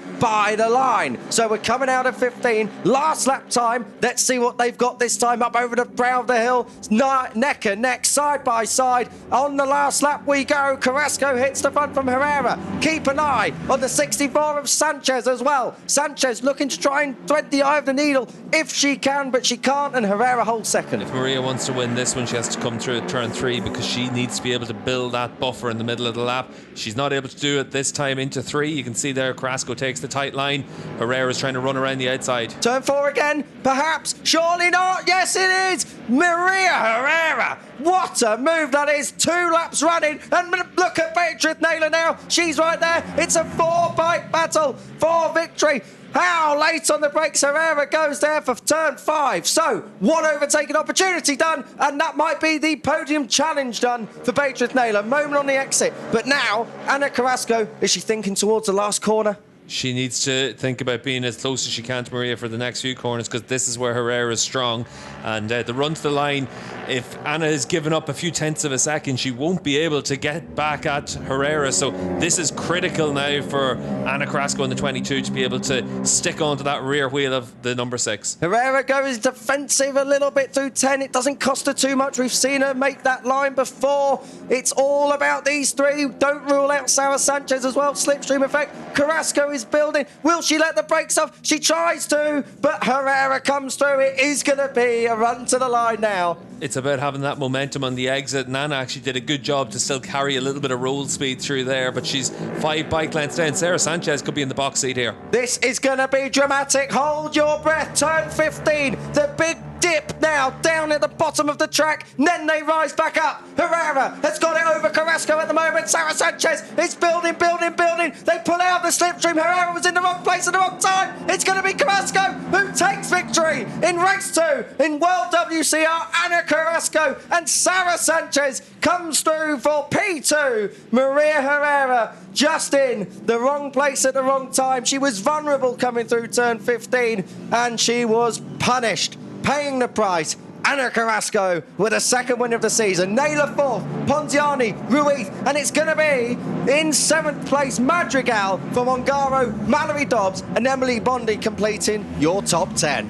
the line. So we're coming out of 15. Last lap time. Let's see what they've got this time up over the brow of the hill. Neck and neck, side by side. On the last lap we go. Carrasco hits the front from Herrera. Keep an eye on the 64 of Sanchez as well. Sanchez looking to try and thread the eye of the needle if she can, but she can't, and Herrera holds second. If Maria wants to win this one, she has to come through at turn 3 because she needs to be able to build that buffer in the middle of the lap. She's not able to do it this time into 3. You can see there Carrasco takes the tight line. Herrera's trying to run around the outside. Turn 4 again, perhaps, surely not. Yes, it is. Maria Herrera. What a move that is. 2 laps running, and look at Beatriz Naylor now. She's right there. It's a 4-bike battle for victory. How late on the brakes Herrera goes there for turn 5. So, one overtaking opportunity done, and that might be the podium challenge done for Beatriz Naylor. Moment on the exit. But now, Ana Carrasco, is she thinking towards the last corner? She needs to think about being as close as she can to Maria for the next few corners, because this is where Herrera is strong. And the run to the line, if Ana has given up a few tenths of a second, she won't be able to get back at Herrera. So this is critical now for Ana Carrasco in the 22 to be able to stick onto that rear wheel of the number 6. Herrera goes defensive a little bit through 10. It doesn't cost her too much. We've seen her make that line before. It's all about these 3. Don't rule out Sarah Sanchez as well. Slipstream effect. Carrasco is building. Will she let the brakes off? She tries to, but Herrera comes through. It is going to be a run to the line now. It's about having that momentum on the exit. Nana actually did a good job to still carry a little bit of roll speed through there, but she's 5 bike lengths down. Sarah Sanchez could be in the box seat here. This is going to be dramatic. Hold your breath. Turn 15. The big dip now down at the bottom of the track. Then they rise back up. Herrera has got it over Carrasco at the moment. Sarah Sanchez is building. They pull out the slipstream. Herrera was in the wrong place at the wrong time. It's going to be Carrasco who takes victory in race 2 in World WCR. Ana Carrasco and Sarah Sanchez comes through for P2. Maria Herrera just in the wrong place at the wrong time. She was vulnerable coming through turn 15 and she was punished, paying the price. Ana Carrasco with a second win of the season. Naylor 4th, Ponziani, Ruiz, and it's going to be in 7th place Madrigal from Ongaro, Mallory Dobbs, and Emily Bondi completing your top 10.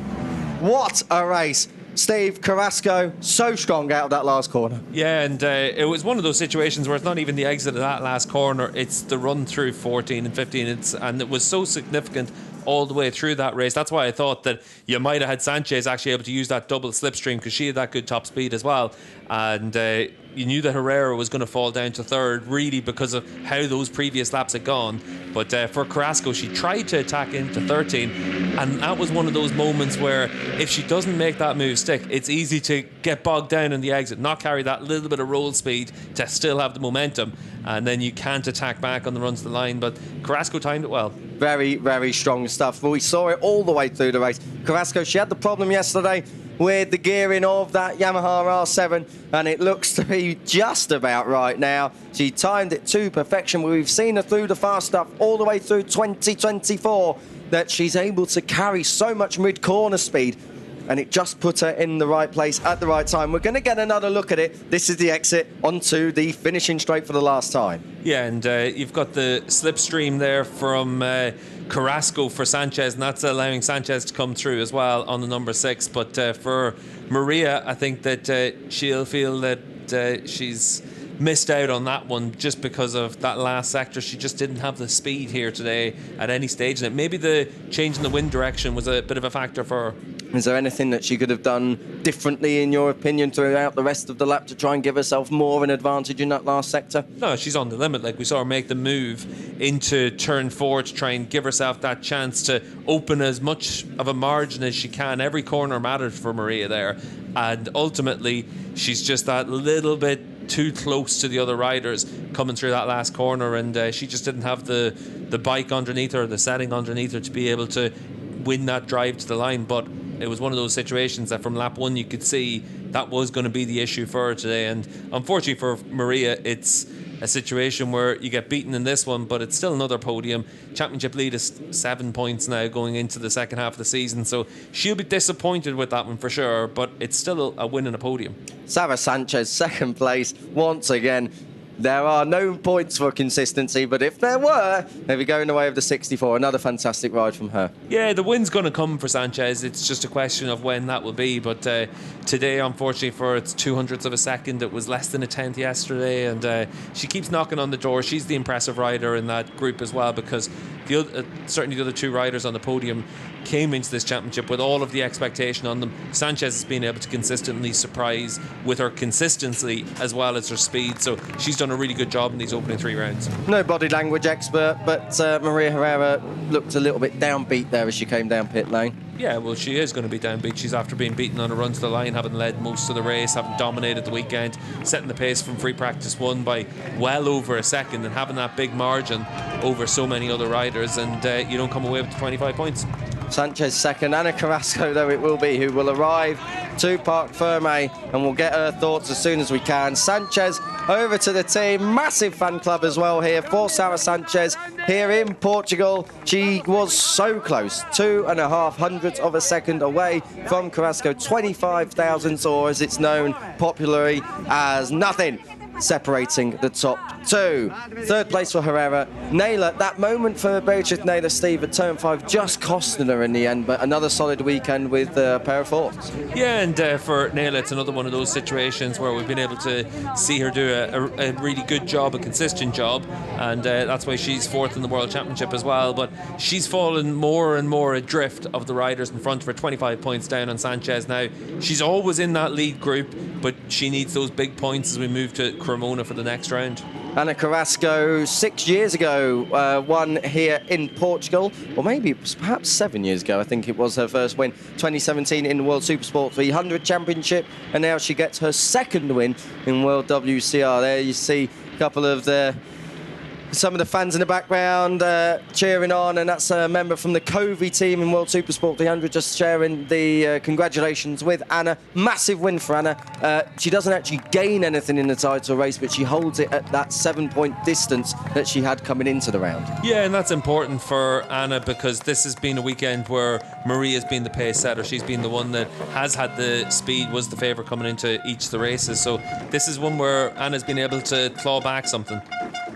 What a race. Steve, Carrasco, so strong out of that last corner. Yeah, and it was one of those situations where it's not even the exit of that last corner, it's the run through 14 and 15, and it was so significant all the way through that race. That's why I thought that you might have had Sanchez actually able to use that double slipstream, because she had that good top speed as well, and you knew that Herrera was going to fall down to 3rd really because of how those previous laps had gone. But for Carrasco, she tried to attack into 13, and that was one of those moments where if she doesn't make that move stick, it's easy to get bogged down in the exit, not carry that little bit of roll speed to still have the momentum, and then you can't attack back on the run to the line. But Carrasco timed it well. Very, very strong stuff. We saw it all the way through the race. Carrasco, she had the problem yesterday with the gearing of that Yamaha R7, and it looks to be just about right now. She timed it to perfection. We've seen her through the fast stuff all the way through 2024, that she's able to carry so much mid-corner speed, and it just put her in the right place at the right time. We're going to get another look at it. This is the exit onto the finishing straight for the last time. Yeah, and you've got the slipstream there from Carrasco for Sanchez, and that's allowing Sanchez to come through as well on the number 6. But for Maria, I think that she'll feel that she's missed out on that one just because of that last sector. She just didn't have the speed here today at any stage, and maybe the change in the wind direction was a bit of a factor for her. Is there anything that she could have done differently, in your opinion, throughout the rest of the lap to try and give herself more of an advantage in that last sector? No, she's on the limit. Like, we saw her make the move into turn 4 to try and give herself that chance to open as much of a margin as she can. Every corner mattered for Maria there, and ultimately she's just that little bit too close to the other riders coming through that last corner, and she just didn't have the bike underneath her, the setting underneath her, to be able to win that drive to the line. But it was one of those situations that from lap 1 you could see that was going to be the issue for her today, and unfortunately for Maria, it's a situation where you get beaten in this one, but it's still another podium. Championship lead is 7 points now going into the second half of the season, so she'll be disappointed with that one for sure, but it's still a win and a podium. Sarah Sanchez, second place once again. There are no points for consistency, but if there were, they'd be going the way of the 64. Another fantastic ride from her. Yeah, the win's going to come for Sanchez. It's just a question of when that will be. But today, unfortunately, for its 200ths of a second, it was less than a 10th yesterday. And she keeps knocking on the door. She's the impressive rider in that group as well, because certainly the other 2 riders on the podium came into this championship with all of the expectation on them. Sanchez has been able to consistently surprise with her consistency as well as her speed, so she's done a really good job in these opening 3 rounds. No body language expert, but Maria Herrera looked a little bit downbeat there as she came down pit lane. Yeah, well, she is going to be downbeat. She's after being beaten on a run to the line, having led most of the race, having dominated the weekend, setting the pace from free practice 1 by well over a second, and having that big margin over so many other riders, and you don't come away with 25 points. Sanchez second, Ana Carrasco though it will be, who will arrive to Parc Ferme, and we'll get her thoughts as soon as we can. Sanchez over to the team, massive fan club as well here for Sarah Sanchez here in Portugal. She was so close, 2.5 hundredths of a second away from Carrasco, 25,000, or as it's known popularly as nothing. separating the top two. Third place for Herrera. Naylor, that moment for Beatrice Naylor, Steve, at turn 5 just costing her in the end, but another solid weekend with a pair of fourths. Yeah, and for Naylor, it's another one of those situations where we've been able to see her do a really good job, a consistent job, and that's why she's fourth in the World Championship as well. But she's fallen more and more adrift of the riders in front of her, 25 points down on Sanchez now. She's always in that lead group, but she needs those big points as we move to Cremona for the next round. Ana Carrasco, 6 years ago, won here in Portugal, or maybe it was perhaps 7 years ago. I think it was her first win, 2017 in the World Supersport 300 Championship, and now she gets her second win in World WCR. There you see a couple of some of the fans in the background cheering on, and that's a member from the Covey team in World Supersport 300 just sharing the congratulations with Anna. Massive win for Anna. She doesn't actually gain anything in the title race, but she holds it at that 7-point distance that she had coming into the round. Yeah, and that's important for Anna because this has been a weekend where Maria's been the pace setter. She's been the one that has had the speed, was the favourite coming into each of the races. So this is one where Anna's been able to claw back something.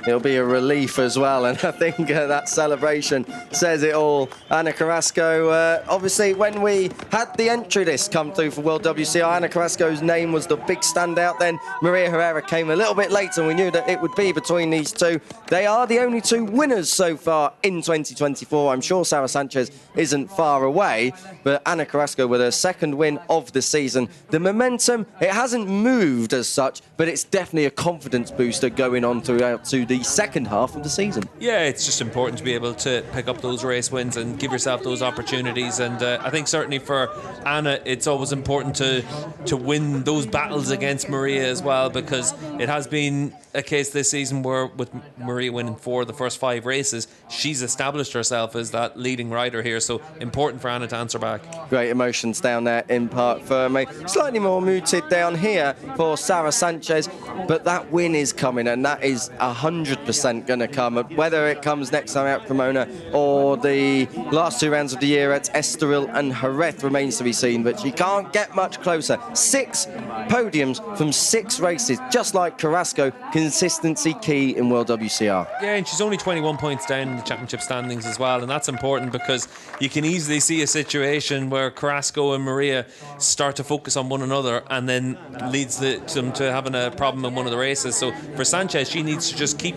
It'll be a relief as well, and I think that celebration says it all. Ana Carrasco, obviously when we had the entry list come through for World WCR, Ana Carrasco's name was the big standout. Then Maria Herrera came a little bit later, and we knew that it would be between these two. They are the only two winners so far in 2024. I'm sure Sara Sanchez isn't far away, but Ana Carrasco with her second win of the season. The momentum, it hasn't moved as such, but it's definitely a confidence booster going on throughout to the second half of the season. Yeah, it's just important to be able to pick up those race wins and give yourself those opportunities, and I think certainly for Anna it's always important to win those battles against Maria as well, because it has been a case this season where with Maria winning 4 of the first 5 races, she's established herself as that leading rider here, so important for Anna to answer back. Great emotions down there in Parc Ferme. Slightly more muted down here for Sara Sanchez, but that win is coming, and that is 100% going to come. Whether it comes next time out Cremona or the last 2 rounds of the year at Estoril and Jerez remains to be seen, but she can't get much closer. 6 podiums from 6 races, just like Carrasco. Consistency key in World WCR. Yeah, and she's only 21 points down in the championship standings as well, and that's important because you can easily see a situation where Carrasco and Maria start to focus on one another and then leads them to having a problem in one of the races. So for Sanchez, she needs to just keep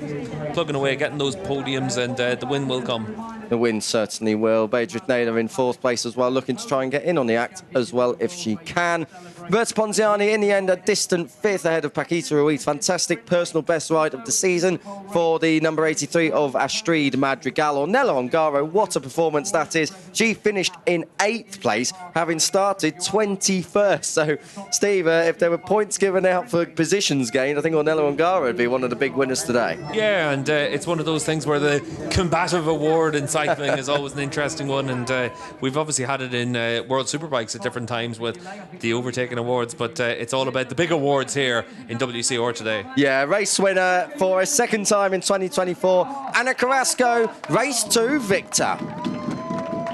plugging away, getting those podiums, and the win will come. The win certainly will. Beatrice Naylor in 4th place as well, looking to try and get in on the act as well if she can. Berta Ponziani in the end a distant 5th ahead of Paquita Ruiz. Fantastic personal best ride of the season for the number 83 of Astrid Madrigal. Ornella Ongaro, what a performance that is. She finished in 8th place, having started 21st. So, Steve, if there were points given out for positions gained, I think Ornella Ongaro would be one of the big winners today. Yeah, and it's one of those things where the combative award in cycling is always an interesting one, and we've obviously had it in World Superbikes at different times with the overtaking awards, but it's all about the big awards here in WCR today. Yeah, race winner for a second time in 2024, Ana Carrasco, race 2 victor.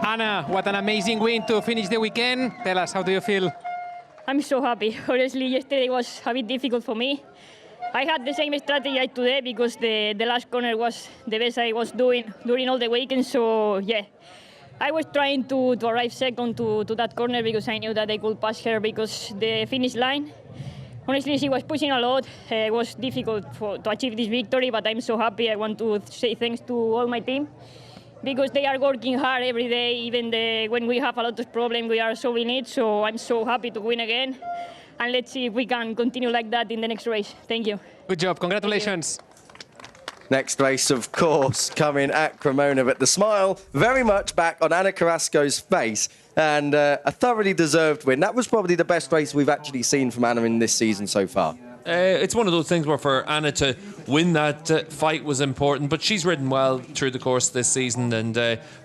Anna, what an amazing win to finish the weekend. Tell us, how do you feel? I'm so happy. Honestly, yesterday was a bit difficult for me. I had the same strategy today because the last corner was the best I was doing during all the weekend. So, yeah, I was trying to arrive second to that corner because I knew that I could pass her because the finish line. Honestly, she was pushing a lot. It was difficult to achieve this victory, but I'm so happy. I want to say thanks to all my team because they are working hard every day. Even when we have a lot of problems, we are solving it. So I'm so happy to win again. And let's see if we can continue like that in the next race. Thank you. Good job. Congratulations. Next race, of course, coming at Cremona, but the smile very much back on Ana Carrasco's face, and a thoroughly deserved win. That was probably the best race we've actually seen from Anna in this season so far. It's one of those things where for Anna to win that fight was important, but she's ridden well through the course of this season, and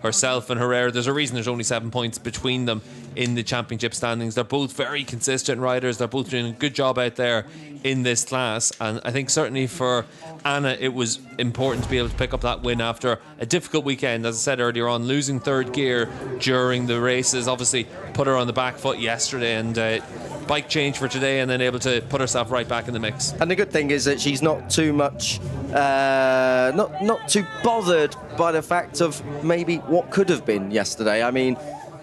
herself and Herrera, there's a reason there's only 7 points between them in the championship standings. They're both very consistent riders. They're both doing a good job out there in this class, and I think certainly for Anna it was important to be able to pick up that win after a difficult weekend. As I said earlier on, losing third gear during the races obviously put her on the back foot yesterday, and bike change for today and then able to put herself right back in the mix. And the good thing is that she's not too much, not too bothered by the fact of maybe what could have been yesterday. I mean,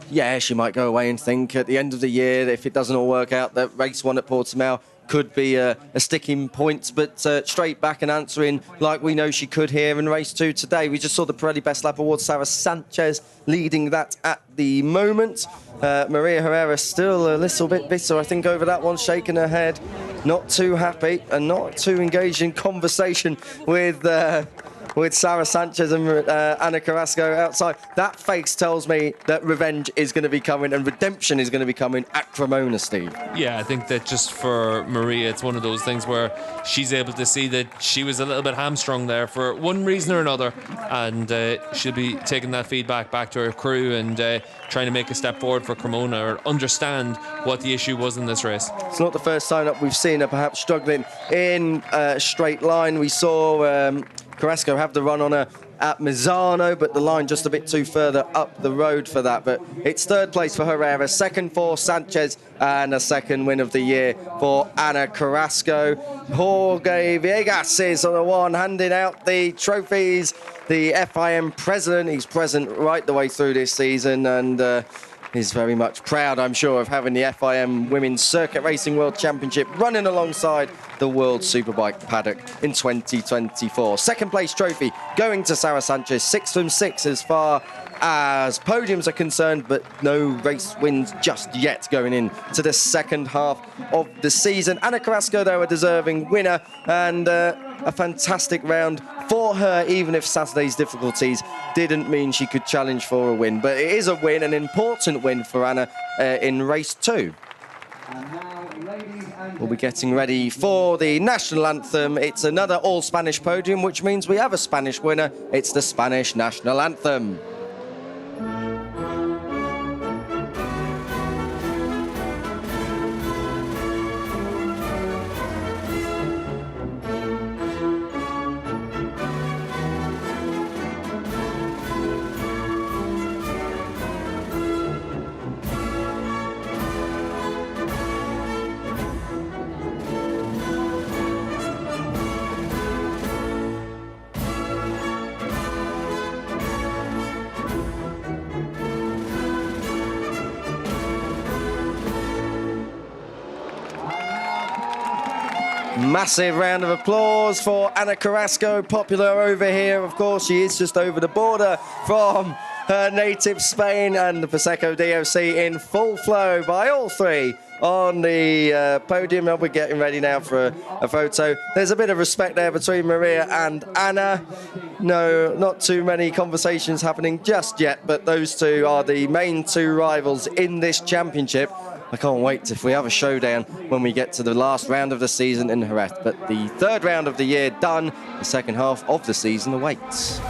yeah, she might go away and think at the end of the year, if it doesn't all work out, that race 1 at Portimao could be a sticking point, but straight back and answering like we know she could here in race 2 today. We just saw the Pirelli Best Lap Award, Sarah Sanchez leading that at the moment. Maria Herrera still a little bit bitter, I think, over that one, shaking her head, not too happy and not too engaged in conversation with Sarah Sanchez and Ana Carrasco outside. That face tells me that revenge is going to be coming and redemption is going to be coming at Cremona, Steve. Yeah, I think that just for Maria, it's one of those things where she's able to see that she was a little bit hamstrung there for one reason or another, and she'll be taking that feedback back to her crew and trying to make a step forward for Cremona or understand what the issue was in this race. It's not the first time that we've seen her perhaps struggling in a straight line. We saw Carrasco have the run on her at Misano, but the line just a bit too further up the road for that. But it's 3rd place for Herrera, 2nd for Sanchez, and a 2nd win of the year for Ana Carrasco. Jorge Viegas is on the one, handing out the trophies. The FIM president, he's present right the way through this season, and is very much proud, I'm sure, of having the FIM Women's Circuit Racing World Championship running alongside the World Superbike paddock in 2024. 2nd place trophy going to Sarah Sanchez, 6 from 6 as far as podiums are concerned, but no race wins just yet going into the second half of the season. Ana Carrasco, though, a deserving winner, and a fantastic round for her, even if Saturday's difficulties didn't mean she could challenge for a win. But it is a win, an important win for Ana in race 2. We'll be getting ready for the national anthem. It's another all-Spanish podium, which means we have a Spanish winner. It's the Spanish national anthem. Massive round of applause for Ana Carrasco, popular over here. Of course, she is just over the border from her native Spain, and the Prosecco DOC in full flow by all 3 on the podium. And we're getting ready now for a photo. There's a bit of respect there between Maria and Ana. No, not too many conversations happening just yet, but those 2 are the main 2 rivals in this championship. I can't wait if we have a showdown when we get to the last round of the season in Jerez. But the 3rd round of the year done, the second half of the season awaits.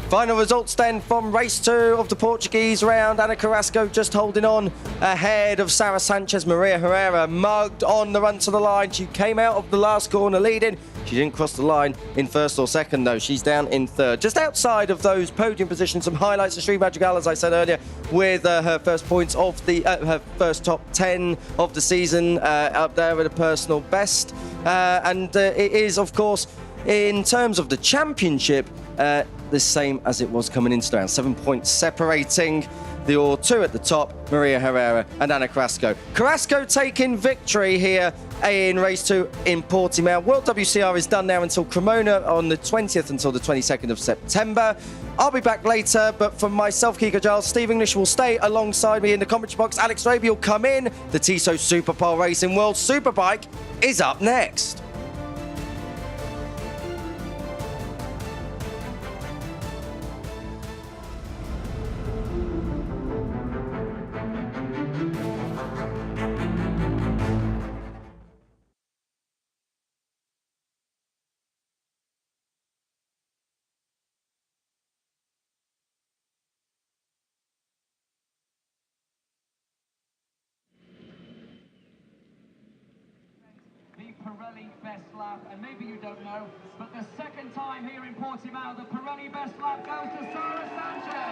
Final results then from race 2 of the Portuguese round. Ana Carrasco just holding on ahead of Sarah Sanchez. Maria Herrera mugged on the run to the line. She came out of the last corner leading. She didn't cross the line in 1st or 2nd, though. She's down in 3rd. Just outside of those podium positions, some highlights of Sri Madrigal, as I said earlier, with her first points of the her first top 10 of the season up there with a personal best. And it is, of course, in terms of the championship, the same as it was coming into the round. 7 points separating the 2 at the top, Maria Herrera and Ana Carrasco. Carrasco taking victory here in race 2 in Portimao. WorldWCR is done now until Cremona on the 20th until the 22nd of September. I'll be back later, but from myself, Kiko Giles, Steve English will stay alongside me in the commentary box. Alex Raby will come in. The Tissot Superpole Racing World Superbike is up next. Pirelli Best Lap, and maybe you don't know, but the second time here in Portimao, the Pirelli Best Lap goes to Sarah Sanchez.